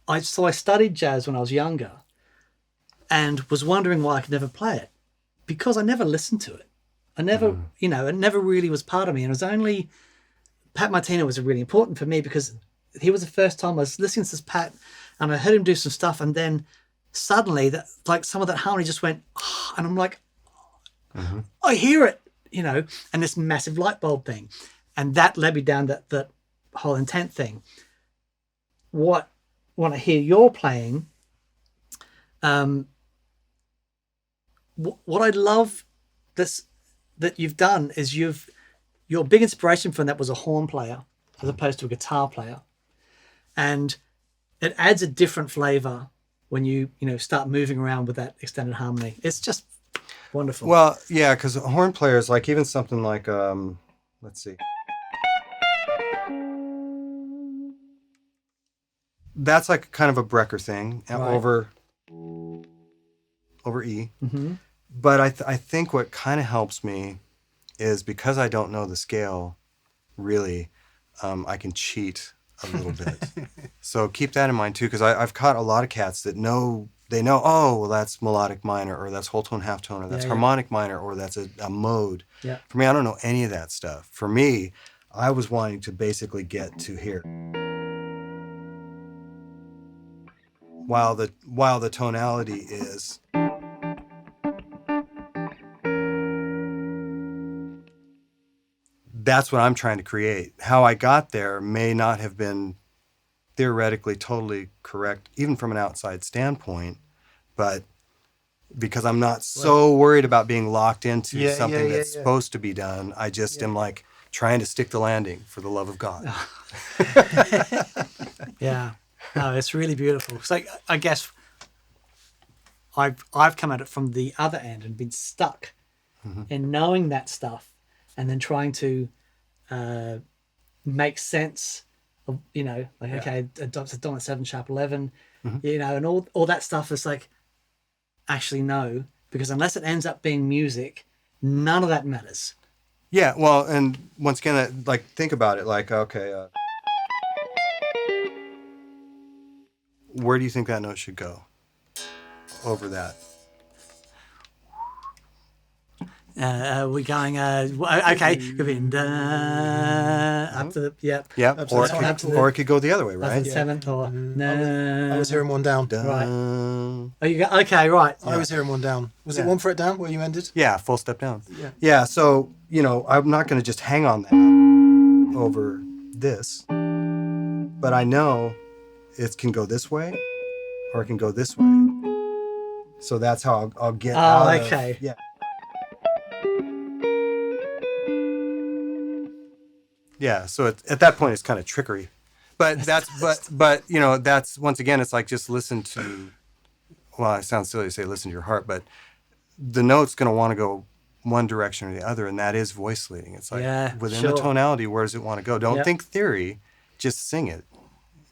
I studied jazz when I was younger, and was wondering why I could never play it, because I never listened to it. I never, it never really was part of me. And it was only Pat Martino was really important for me, because he was the first time I was listening to this Pat, and I heard him do some stuff, and then suddenly some of that harmony just went, and I'm like, I hear it, and this massive light bulb thing, and that led me down that whole intent thing. When I hear you're playing, what I love that you've done is your big inspiration from that was a horn player as opposed to a guitar player, and it adds a different flavor when you start moving around with that extended harmony. It's just wonderful. Well, yeah, because horn players, like even something like let's see, that's like kind of a Brecker thing, over E. Mm-hmm. But I think what kind of helps me is, because I don't know the scale really, I can cheat a little bit. So keep that in mind too, because I've caught a lot of cats that know, oh, well, that's melodic minor, or that's whole tone, half tone, or that's harmonic minor, or that's a mode. Yeah. For me, I don't know any of that stuff. For me, I was wanting to basically get to here. While the tonality is, that's what I'm trying to create. How I got there may not have been theoretically totally correct, even from an outside standpoint, but because I'm not so worried about being locked into something that's supposed to be done, I just am like trying to stick the landing, for the love of God. Yeah. No, it's really beautiful. So I guess I've come at it from the other end and been stuck in knowing that stuff, and then trying to make sense of, okay, it's a dominant 7 sharp 11, and all that stuff is like, actually no, because unless it ends up being music, none of that matters. Yeah, well, and once again, like, think about it, like, okay, where do you think that note should go? over that. We're going, okay, we've been up to the, yep. Yeah, Up to or, the top, up to the- or it could go the other way, Up to right? the seventh or I was hearing one down. Right. Dun. Oh, you go, okay, right. I was hearing one down. Was it Yeah. one fret down where you ended? Yeah, full step down. Yeah. Yeah, so, I'm not going to just hang on that over this, but I know it can go this way or it can go this way. So that's how I'll get out of... Okay. Yeah. Yeah, so at that point it's kind of trickery. But that's that's once again it's like just listen to, well, it sounds silly to say listen to your heart, but the note's going to want to go one direction or the other, and that is voice leading. It's like within the tonality, where does it want to go? Don't think theory, just sing it,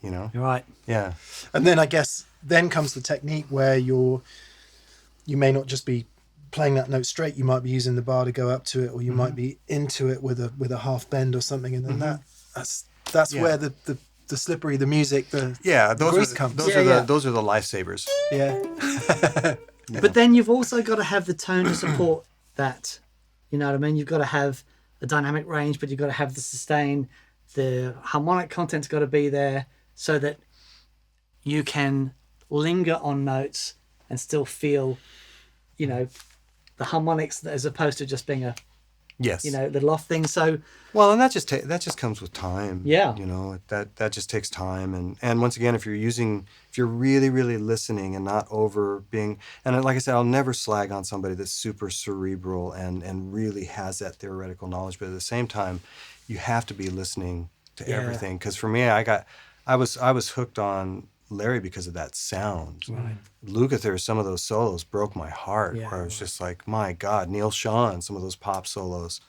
You're right. Yeah. And then I guess then comes the technique where you may not just be playing that note straight, you might be using the bar to go up to it, or you might be into it with a half bend or something, and then that's where the slippery, the music, the voice comes. Those are the lifesavers. Yeah. But then you've also got to have the tone to support that. You know what I mean? You've got to have a dynamic range, but you've got to have the sustain. The harmonic content's got to be there so that you can linger on notes and still feel, the harmonics as opposed to just being a little off thing. So well, and that just comes with time. Yeah. That just takes time, and once again, if you're really really listening and not over being, and like I said, I'll never slag on somebody that's super cerebral and really has that theoretical knowledge, but at the same time, you have to be listening to everything. Because for me, I was hooked on Larry because of that sound. Right. Lukather, some of those solos broke my heart. Where I was just like, my God, Neil Sean, some of those pop solos.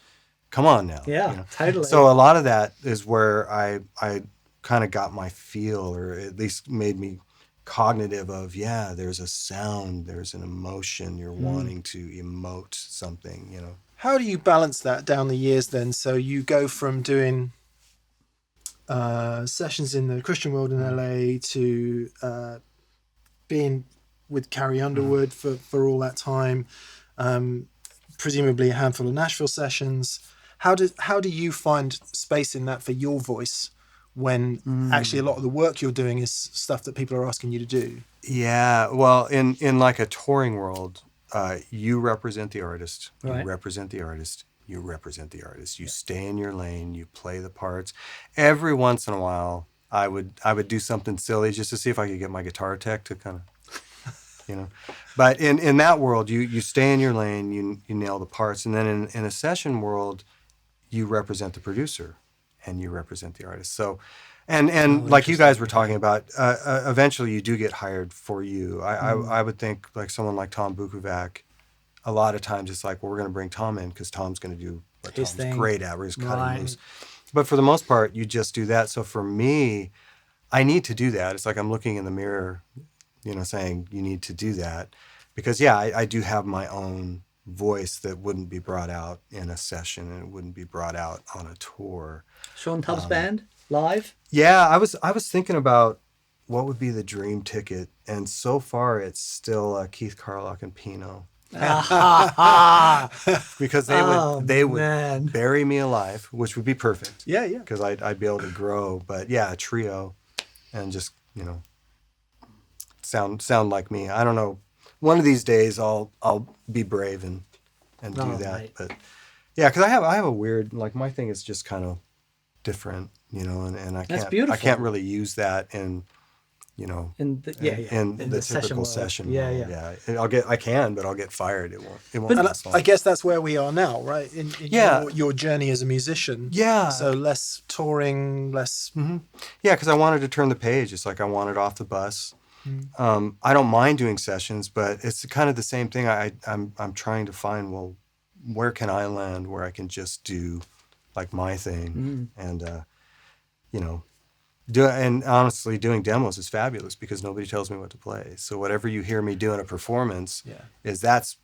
Come on now. Yeah, totally. So a lot of that is where I kind of got my feel, or at least made me cognitive of, there's a sound, there's an emotion, you're wanting to emote something, How do you balance that down the years then? So you go from doing sessions in the Christian world in LA to being with Carrie Underwood for all that time, presumably a handful of Nashville sessions. How do you find space in that for your voice when actually a lot of the work you're doing is stuff that people are asking you to do? Yeah, well, in like a touring world, you represent the artist, Right. you represent the artist, you represent the artist. You stay in your lane, you play the parts. Every once in a while, I would do something silly just to see if I could get my guitar tech to kind of, But in that world, you stay in your lane, you nail the parts. And then in a session world, you represent the producer and you represent the artist. So, and like you guys were talking about, eventually you do get hired for you. I would think like someone like Tom Bukovac, a lot of times it's like, well, we're going to bring Tom in because Tom's going to do what His Tom's thing. great at, where he's cutting loose. But for the most part, you just do that. So for me, I need to do that. It's like I'm looking in the mirror, saying you need to do that. Because, I do have my own voice that wouldn't be brought out in a session and it wouldn't be brought out on a tour. Shawn Tubbs band live. Yeah, I was thinking about what would be the dream ticket, and so far it's still Keith Carlock and Pino. Because they would bury me alive, which would be perfect. Yeah. Because I'd be able to grow. But a trio, and just sound like me. I don't know. One of these days I'll be brave and do that. Mate. But because I have a weird, like, my thing is just kind of different, and I can't really use that in In the typical session. Yeah. I can, but I'll get fired. It won't last long. I guess that's where we are now, right? In your journey as a musician. Yeah. So less touring, less. Mm-hmm. Yeah, because I wanted to turn the page. It's like I wanted off the bus. I don't mind doing sessions, but it's kind of the same thing. I'm trying to find, well, where can I land where I can just do like my thing, and and honestly, doing demos is fabulous because nobody tells me what to play. So whatever you hear me do in a performance is that's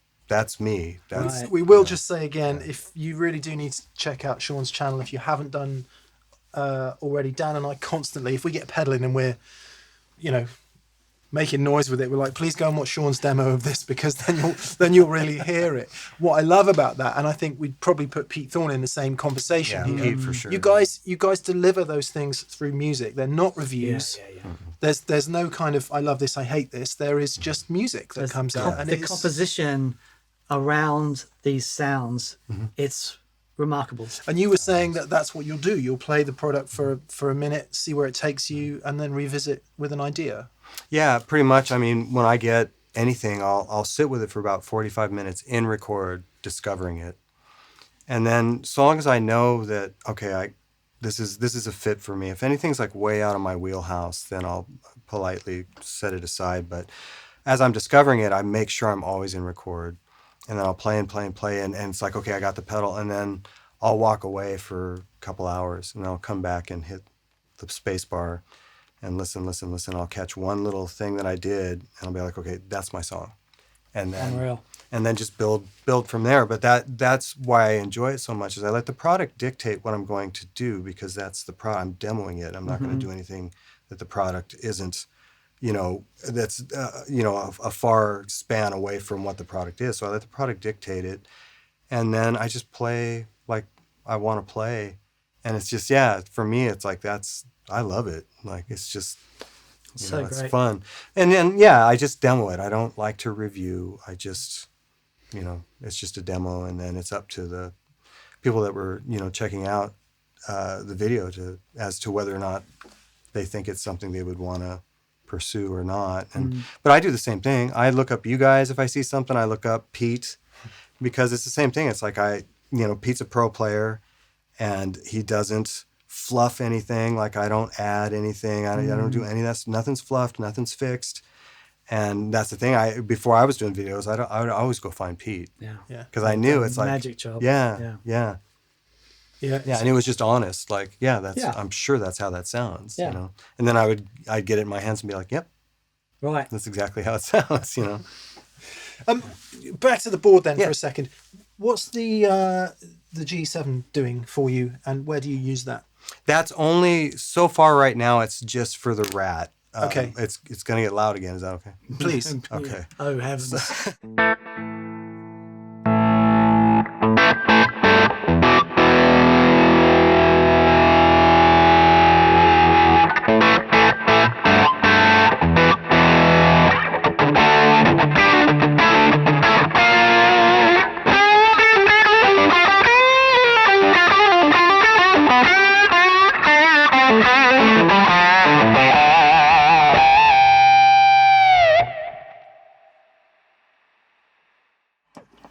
me. That's We will just say again, if you really do need to check out Shawn's channel, if you haven't done already, Dan and I constantly, if we get pedaling and we're, making noise with it. We're like, please go and watch Shawn's demo of this, because then you'll really hear it. What I love about that, and I think we'd probably put Pete Thorne in the same conversation here. Pete for sure. You guys deliver those things through music. They're not reviews. There's no kind of I love this, I hate this. There is just music that comes out, and the composition around these sounds, it's remarkable. And you were saying that that's what you'll do. You'll play the product for a minute, see where it takes you, and then revisit with an idea. Yeah, pretty much. I mean, when I get anything, I'll sit with it for about 45 minutes in record, discovering it. And then so long as I know that, okay, this is a fit for me. If anything's like way out of my wheelhouse, then I'll politely set it aside. But as I'm discovering it, I make sure I'm always in record. And then I'll play and play and play. And it's like, okay, I got the pedal. And then I'll walk away for a couple hours. And then I'll come back and hit the space bar and listen. I'll catch one little thing that I did. And I'll be like, okay, that's my song. And then, Unreal. And then just build from there. But that's why I enjoy it so much, is I let the product dictate what I'm going to do, because that's the product. I'm demoing it. I'm not going to do anything that the product isn't, that's, a far span away from what the product is. So I let the product dictate it. And then I just play like I want to play. And it's just, for me, it's like, I love it. Like, it's just, so it's great. fun. And then, I just demo it. I don't like to review. I just, it's just a demo. And then it's up to the people that were, checking out the video as to whether or not they think it's something they would want to pursue or not. And but I do the same thing. I look up you guys. If I see something, I look up Pete, because it's the same thing. It's like Pete's a pro player, and he doesn't fluff anything. Like, I don't add anything. I don't do any of that. Nothing's fluffed. Nothing's fixed. And that's the thing. Before I was doing videos, I would always go find Pete. Yeah. Because I knew it's like magic job. Yeah. And it was just honest. Like, Yeah. I'm sure that's how that sounds. Yeah. And then I'd get it in my hands and be like, yep, right, that's exactly how it sounds. Back to the board then for a second. What's the GE-7 doing for you, and where do you use that? That's only so far right now. It's just for the RAT. Okay. It's going to get loud again. Is that okay? Please. Okay. Oh heavens.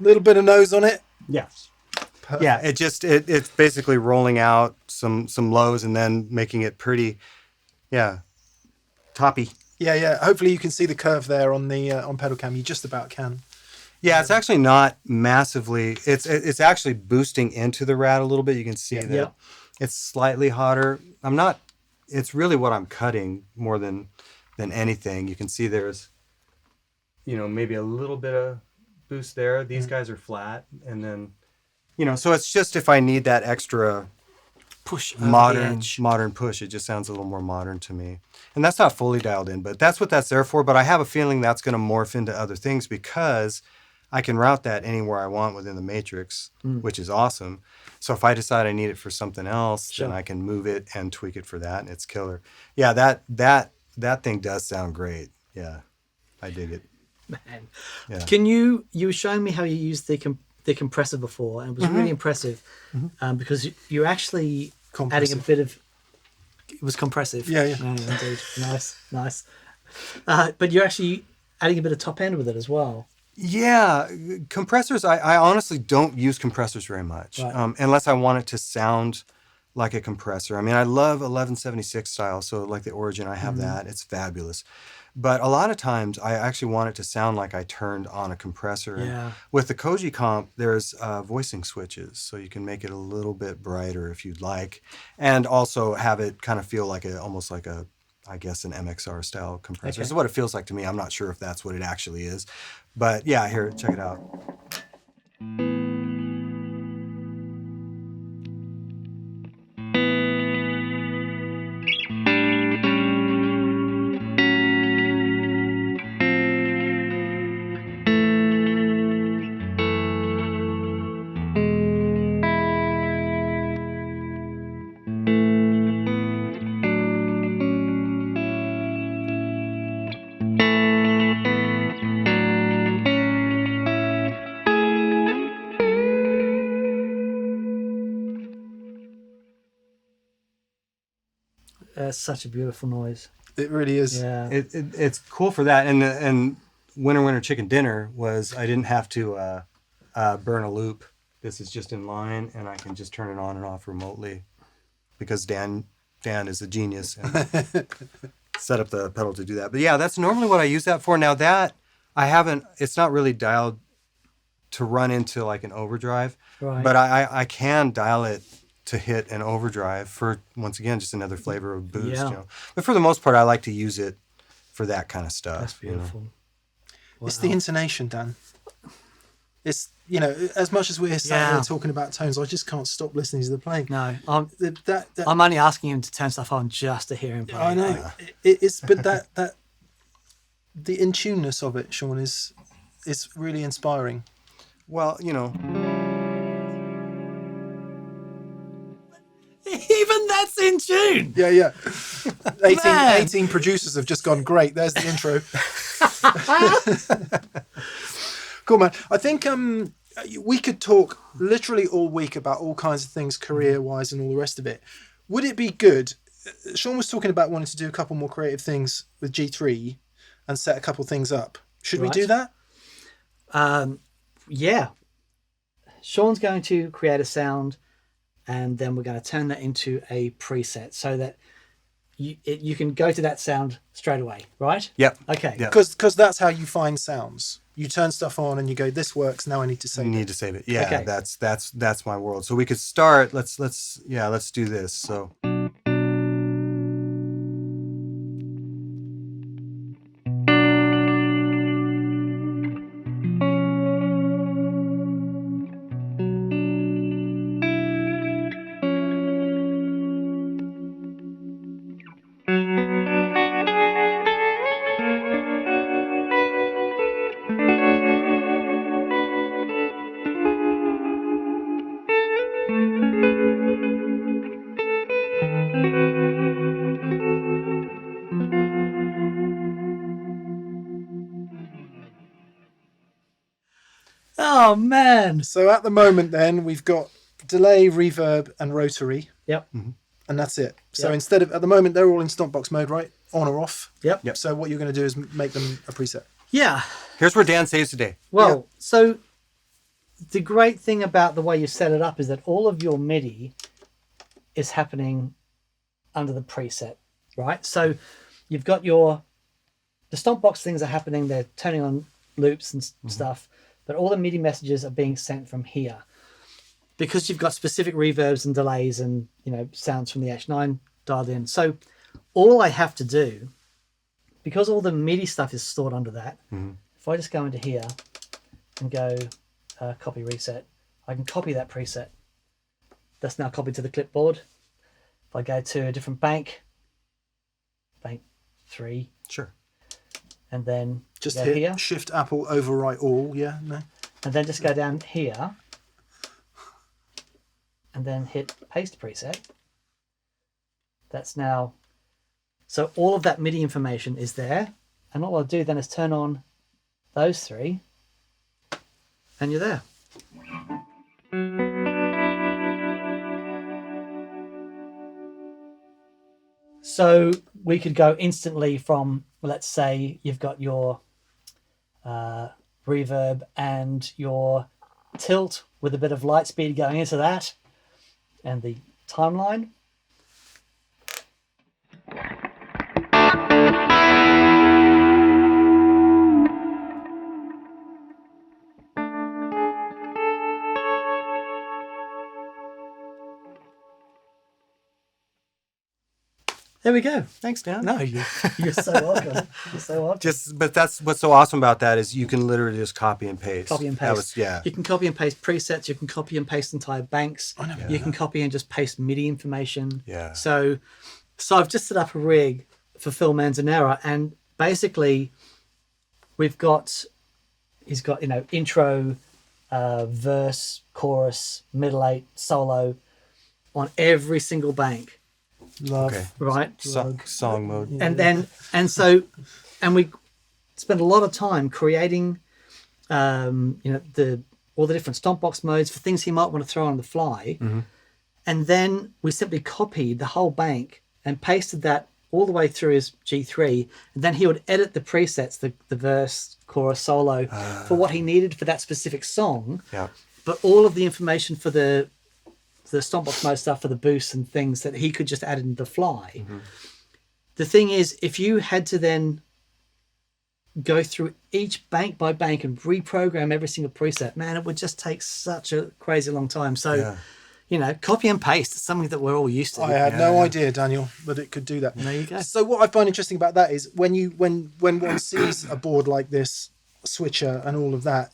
Little bit of nose on it. Yes. Yeah, it's basically rolling out some lows and then making it pretty, toppy. Yeah. Hopefully you can see the curve there on the on pedal cam. You just about can. Yeah, it's actually not massively. It's actually boosting into the RAT a little bit. You can see that it's slightly hotter. It's really what I'm cutting more than anything. You can see there's, maybe a little bit of boost there. These guys are flat, and then, so it's just if I need that extra Push over modern push, it just sounds a little more modern to me. And that's not fully dialed in, but that's what that's there for. But I have a feeling that's going to morph into other things, because I can route that anywhere I want within the matrix, which is awesome. So if I decide I need it for something else, then I can move it and tweak it for that, and it's killer. Yeah, that thing does sound great. Yeah, I dig it. Man. Yeah. Can you were showing me how you used the compressor before, and it was really impressive, because you actually adding a bit of, it was compressive. Yeah. Indeed. Nice. But you're actually adding a bit of top end with it as well. Yeah, compressors, I honestly don't use compressors very much, unless I want it to sound like a compressor. I mean, I love 1176 style, so like the Origin, I have that. It's fabulous. But a lot of times, I actually want it to sound like I turned on a compressor. Yeah. And with the Koji Comp, there's voicing switches, so you can make it a little bit brighter if you'd like, and also have it kind of feel like almost like an MXR style compressor. This is what it feels like to me. I'm not sure if that's what it actually is, but yeah, here, check it out. such a beautiful noise. It really is. Yeah. It's cool for that. And Winter Chicken Dinner was I didn't have to burn a loop. This is just in line, and I can just turn it on and off remotely because Dan is a genius and set up the pedal to do that. But yeah, that's normally what I use that for. Now that it's not really dialed to run into like an overdrive, Right. but I can dial it to hit an overdrive for, once again, just another flavor of boost. Yeah. You know? But for the most part, I like to use it for that kind of stuff. That's beautiful. You know? It's the intonation, Dan. It's, you know, as much as we're sat here talking about tones, I just can't stop listening to the playing. No, That I'm only asking him to turn stuff on just to hear him play. I know. It's but that the in-tuneness of it, Shawn, is really inspiring. Well, you know, Even that's in tune. Yeah. 18, Man. 18 producers have just gone, great, there's the intro. Cool, man. I think we could talk literally all week about all kinds of things career-wise and all the rest of it. Would it be good? Shawn was talking about wanting to do a couple more creative things with G3 and set a couple things up. Should we Right. do that? Yeah. Shawn's going to create a sound, and then we're going to turn that into a preset so that you can go to that sound straight away, right? yep. Okay. Yep. Because that's how you find sounds. You turn stuff on and you go, this works, now I need to save You it. need to save it. Yeah, Okay. that's my world. So we could start. Let's do this. So. Oh, man. So at the moment then, we've got delay, reverb and rotary, Yep. and that's it. So Yep. instead of, at the moment, they're all in Stompbox mode, right? On or off. Yep. So what you're going to do is make them a preset. Yeah. Here's where Dan saves today. Well, so the great thing about the way you set it up is that all of your MIDI is happening under the preset, right? So you've got the Stompbox things are happening, they're turning on loops and stuff, but all the MIDI messages are being sent from here. Because you've got specific reverbs and delays and, sounds from the H9 dialed in. So all I have to do, because all the MIDI stuff is stored under that, if I just go into here and go copy reset, I can copy that preset. That's now copied to the clipboard. If I go to a different bank 3, Sure. and then Just go hit here, Shift Apple overwrite all. Yeah, no. and then just go down here, and then hit paste preset. That's now, so all of that MIDI information is there, and all I'll do then is turn on those 3, and you're there. So we could go instantly from, let's say you've got your reverb and your tilt with a bit of light speed going into that, and the timeline. There we go. Thanks, Dan. No, you're so welcome. You're so welcome. But that's what's so awesome about that is you can literally just copy and paste. Copy and That paste. was, You can copy and paste presets. You can copy and paste entire banks. You can copy and just paste MIDI information. Yeah. So I've just set up a rig for Phil Manzanera, and basically he's got intro, verse, chorus, middle 8, solo on every single bank. Love. Okay. Right. Song mode. And we spend a lot of time creating all the different Stompbox modes for things he might want to throw on the fly. And then we simply copied the whole bank and pasted that all the way through his G3, and then he would edit the presets, the verse, chorus, solo, for what he needed for that specific song. Yeah. But all of the information for the Stompbox mode stuff, for the boosts and things, that he could just add in the fly. Mm-hmm. The thing is, if you had to then go through each bank by bank and reprogram every single preset, man, it would just take such a crazy long time. So, you know, copy and paste is something that we're all used to. I had no idea, Daniel, that it could do that. There you go. So what I find interesting about that is when one sees a board like this, switcher and all of that,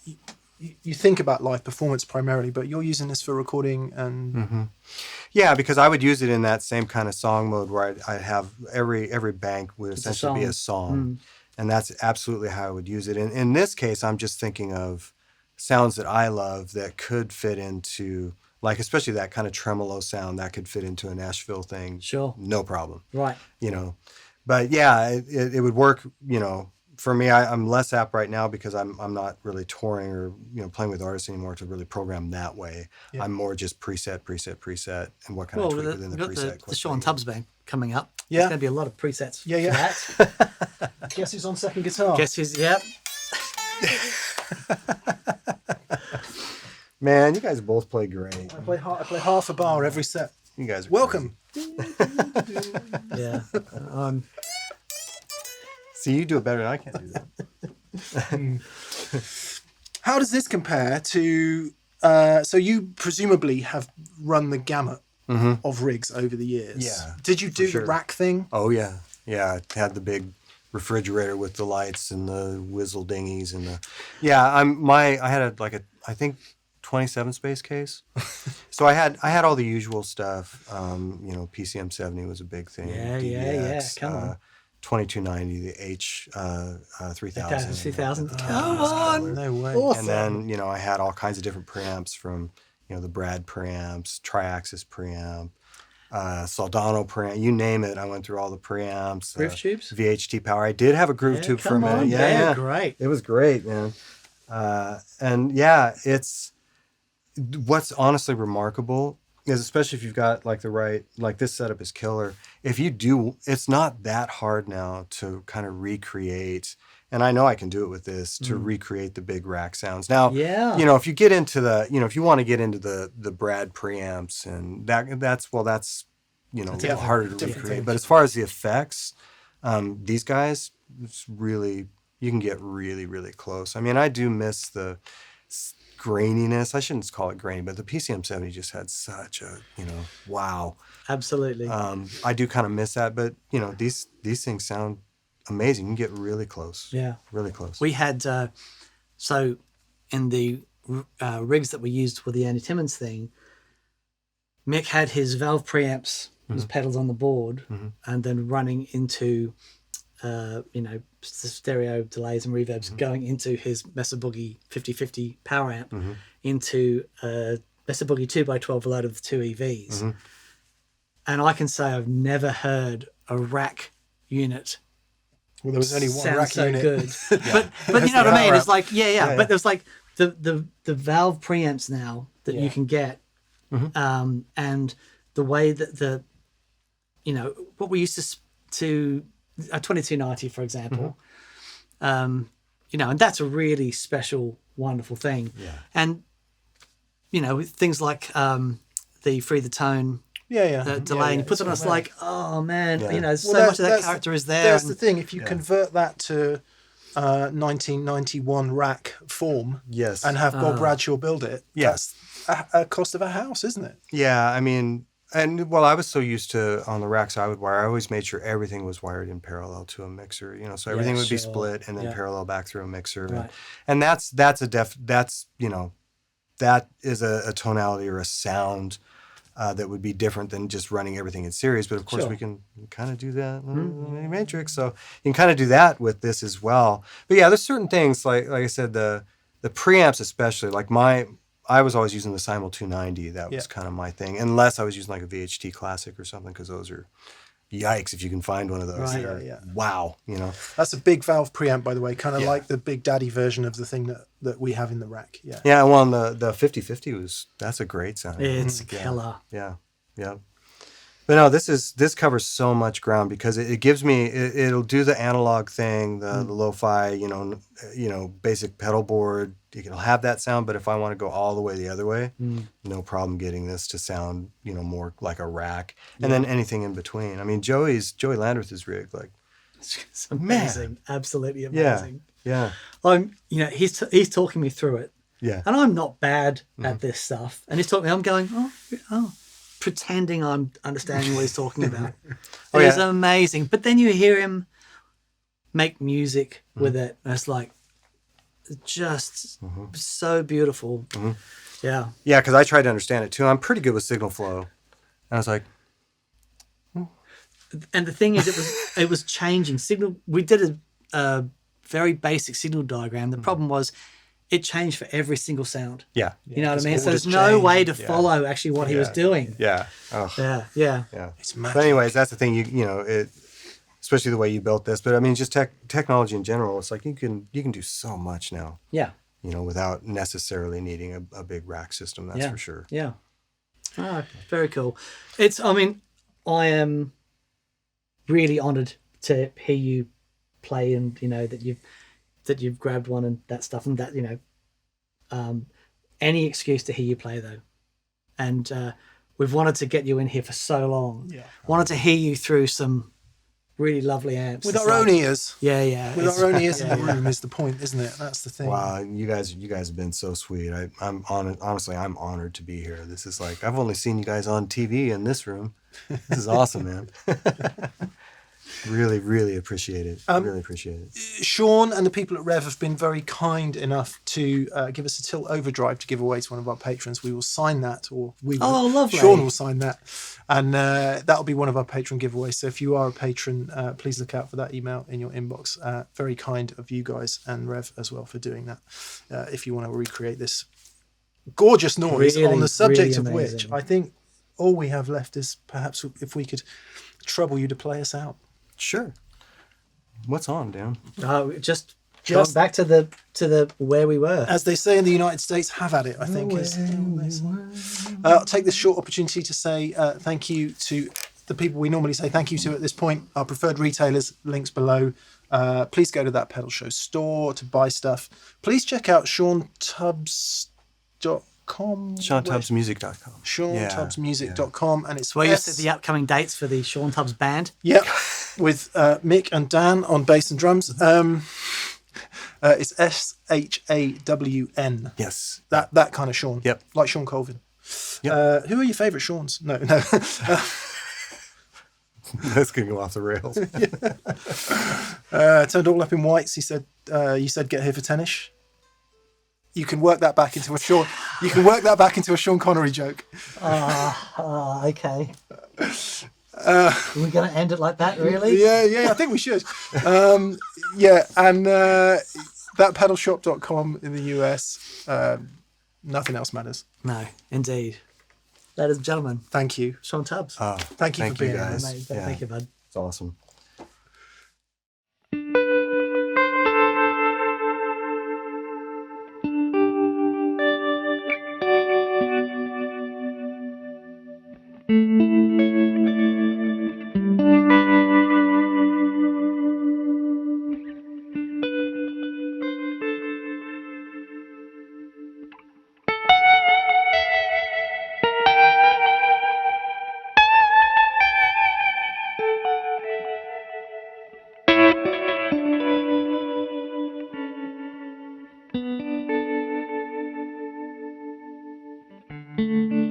you think about live performance primarily, but you're using this for recording and... Yeah, because I would use it in that same kind of song mode where I'd have every bank would essentially be a song. And that's absolutely how I would use it. In this case, I'm just thinking of sounds that I love that could fit into, like, especially that kind of tremolo sound that could fit into a Nashville thing. Sure. No problem. Right. You know, but yeah, it would work, you know. For me, I'm less apt right now because I'm not really touring or, you know, playing with artists anymore to really program that way. Yeah. I'm more just preset, and what kind of tweak within the preset. The Shawn Tubbs band coming up. Yeah. There's going to be a lot of presets. Yeah. Guess who's on second guitar? Guess who's, yep. Man, you guys both play great. I play half a bar every set. You guys are welcome. Yeah. See, you do it better than I can do that. How does this compare to... so you presumably have run the gamut of rigs over the years. Yeah. Did you do the rack thing? Oh, yeah. Yeah, I had the big refrigerator with the lights and the whizzle dinghies and the... Yeah, I had I think 27 space case. So I had all the usual stuff. You know, PCM 70 was a big thing. Yeah. Come on. 2290, the H 3000. 3000. Come on. No way. Awesome. And then, you know, I had all kinds of different preamps from, you know, the Brad preamps, Triaxis preamp, Soldano preamp, you name it. I went through all the preamps. Groove tubes? VHT power. I did have a groove tube for a minute. Yeah. Great. It was great, man. And yeah, it's what's honestly remarkable is, especially if you've got like the right, like this setup is killer. If you do, it's not that hard now to kind of recreate, and I know I can do it with this, to recreate the big rack sounds. Now, you know, if you get into if you want to get into the Brad preamps and that's, you know, a little harder to recreate. But as far as the effects, these guys, it's really, you can get really, really close. I mean, I do miss the graininess. I shouldn't call it grainy, but the PCM 70 just had such a, you know, wow. Absolutely. I do kind of miss that, but you know, these things sound amazing. You can get really close. Yeah. Really close. We had, so in the rigs that we used for the Andy Timmons thing, Mick had his valve preamps, his pedals on the board, and then running into, you know, stereo delays and reverbs going into his Mesa Boogie 5050 power amp into Mesa Boogie 2x12 loaded with two EVs. And I can say I've never heard a rack unit. Well, there was only one rack so unit. Good. But you know what I mean? It's like, yeah. But there's like the valve preamps now that you can get, and the way that you know, what we used to a 2290, for example, you know, and that's a really special, wonderful thing. Yeah. And, you know, things like the Free the Tone delay, and you put it on, it's like, oh man, you know, so much of that character is there. That's the thing. If you convert that to 1991 rack form, and have Bob Bradshaw build it, that's a cost of a house, isn't it? Yeah, I mean, and well, I was so used to on the racks I would wire. I always made sure everything was wired in parallel to a mixer. You know, so everything would be split and then parallel back through a mixer. Right. And that's you know, that is a tonality or a sound that would be different than just running everything in series. But of course, we can kind of do that in a matrix. So you can kind of do that with this as well. But yeah, there's certain things like I said, the preamps especially. Like I was always using the Simul 290. That was kind of my thing, unless I was using like a VHT Classic or something, because those are, yikes, if you can find one of those. Right. Wow, you know. That's a big valve preamp, by the way, kind of like the Big Daddy version of the thing that we have in the rack. Yeah. Yeah, well, the 5050 that's a great sound. It's killer. Yeah. But no, this covers so much ground because it gives me it'll do the analog thing, the lo-fi, basic pedal board. It'll have that sound, but if I want to go all the way the other way, no problem getting this to sound more like a rack, and then anything in between. I mean, Joey Landreth's rig, like, it's amazing, absolutely amazing. Yeah. He's talking me through it. Yeah. And I'm not bad at this stuff, and he's talking. I'm going, oh. Pretending I'm understanding what he's talking about. It's amazing. But then you hear him make music with it. And it's like just so beautiful. Yeah. Yeah, because I tried to understand it too. I'm pretty good with signal flow. And I was like, and the thing is, it was changing signal. We did a very basic signal diagram. The problem was it changed for every single sound. Yeah. You know what I mean? So there's no way to follow actually what he was doing. Yeah. Oh. Yeah. It's magic. But anyways, that's the thing. Especially the way you built this. But I mean, just technology in general. It's like you can do so much now. Yeah. Without necessarily needing a big rack system. That's for sure. Yeah. Oh, very cool. I am really honoured to hear you play, and that you've grabbed one and that stuff, and that any excuse to hear you play though, and we've wanted to get you in here for so long. Wanted to hear you through some really lovely amps with our own ears. With our own ears in the room is the point, isn't it? That's the thing. Wow, you guys have been so sweet. I'm honored to be here. This is like, I've only seen you guys on TV in this room. This is awesome, man. Really, really appreciate it. Really appreciate it. Shawn and the people at Revv have been very kind enough to give us a Tilt Overdrive to give away to one of our patrons. We will sign that, or lovely. Shawn will sign that, and that'll be one of our patron giveaways. So if you are a patron, please look out for that email in your inbox. Very kind of you guys and Revv as well for doing that. If you want to recreate this gorgeous noise on the subject of which I think all we have left is perhaps if we could trouble you to play us out. Sure. What's on, Dan? Just going back to the where we were. As they say in the United States, have at it, I think. I'll take this short opportunity to say thank you to the people we normally say thank you to at this point. Our preferred retailers, links below. Please go to that Pedal Show store to buy stuff. Please check out ShawnTubbs.com. ShawnTubbsMusic.com. ShawnTubbsMusic.com, and it's where you said the upcoming dates for the Shawn Tubbs band. Yep, with Mick and Dan on bass and drums. It's SHAWN. Yes, that kind of Shawn. Yep, like Sean Colvin. Yep. Who are your favourite Shawns? No. That's gonna go off the rails. Turned all up in whites. He said, "You said get here for tennis." You can work that back into a Sean. You can work that back into a Sean Connery joke. Okay. Are we going to end it like that, really? Yeah. I think we should. And thatpedalshop.com in the US. Nothing else matters. No, indeed. Ladies and gentlemen, thank you, Shawn Tubbs. Thank you for being guys. Here, mate. Thank you, bud. It's awesome. Thank you.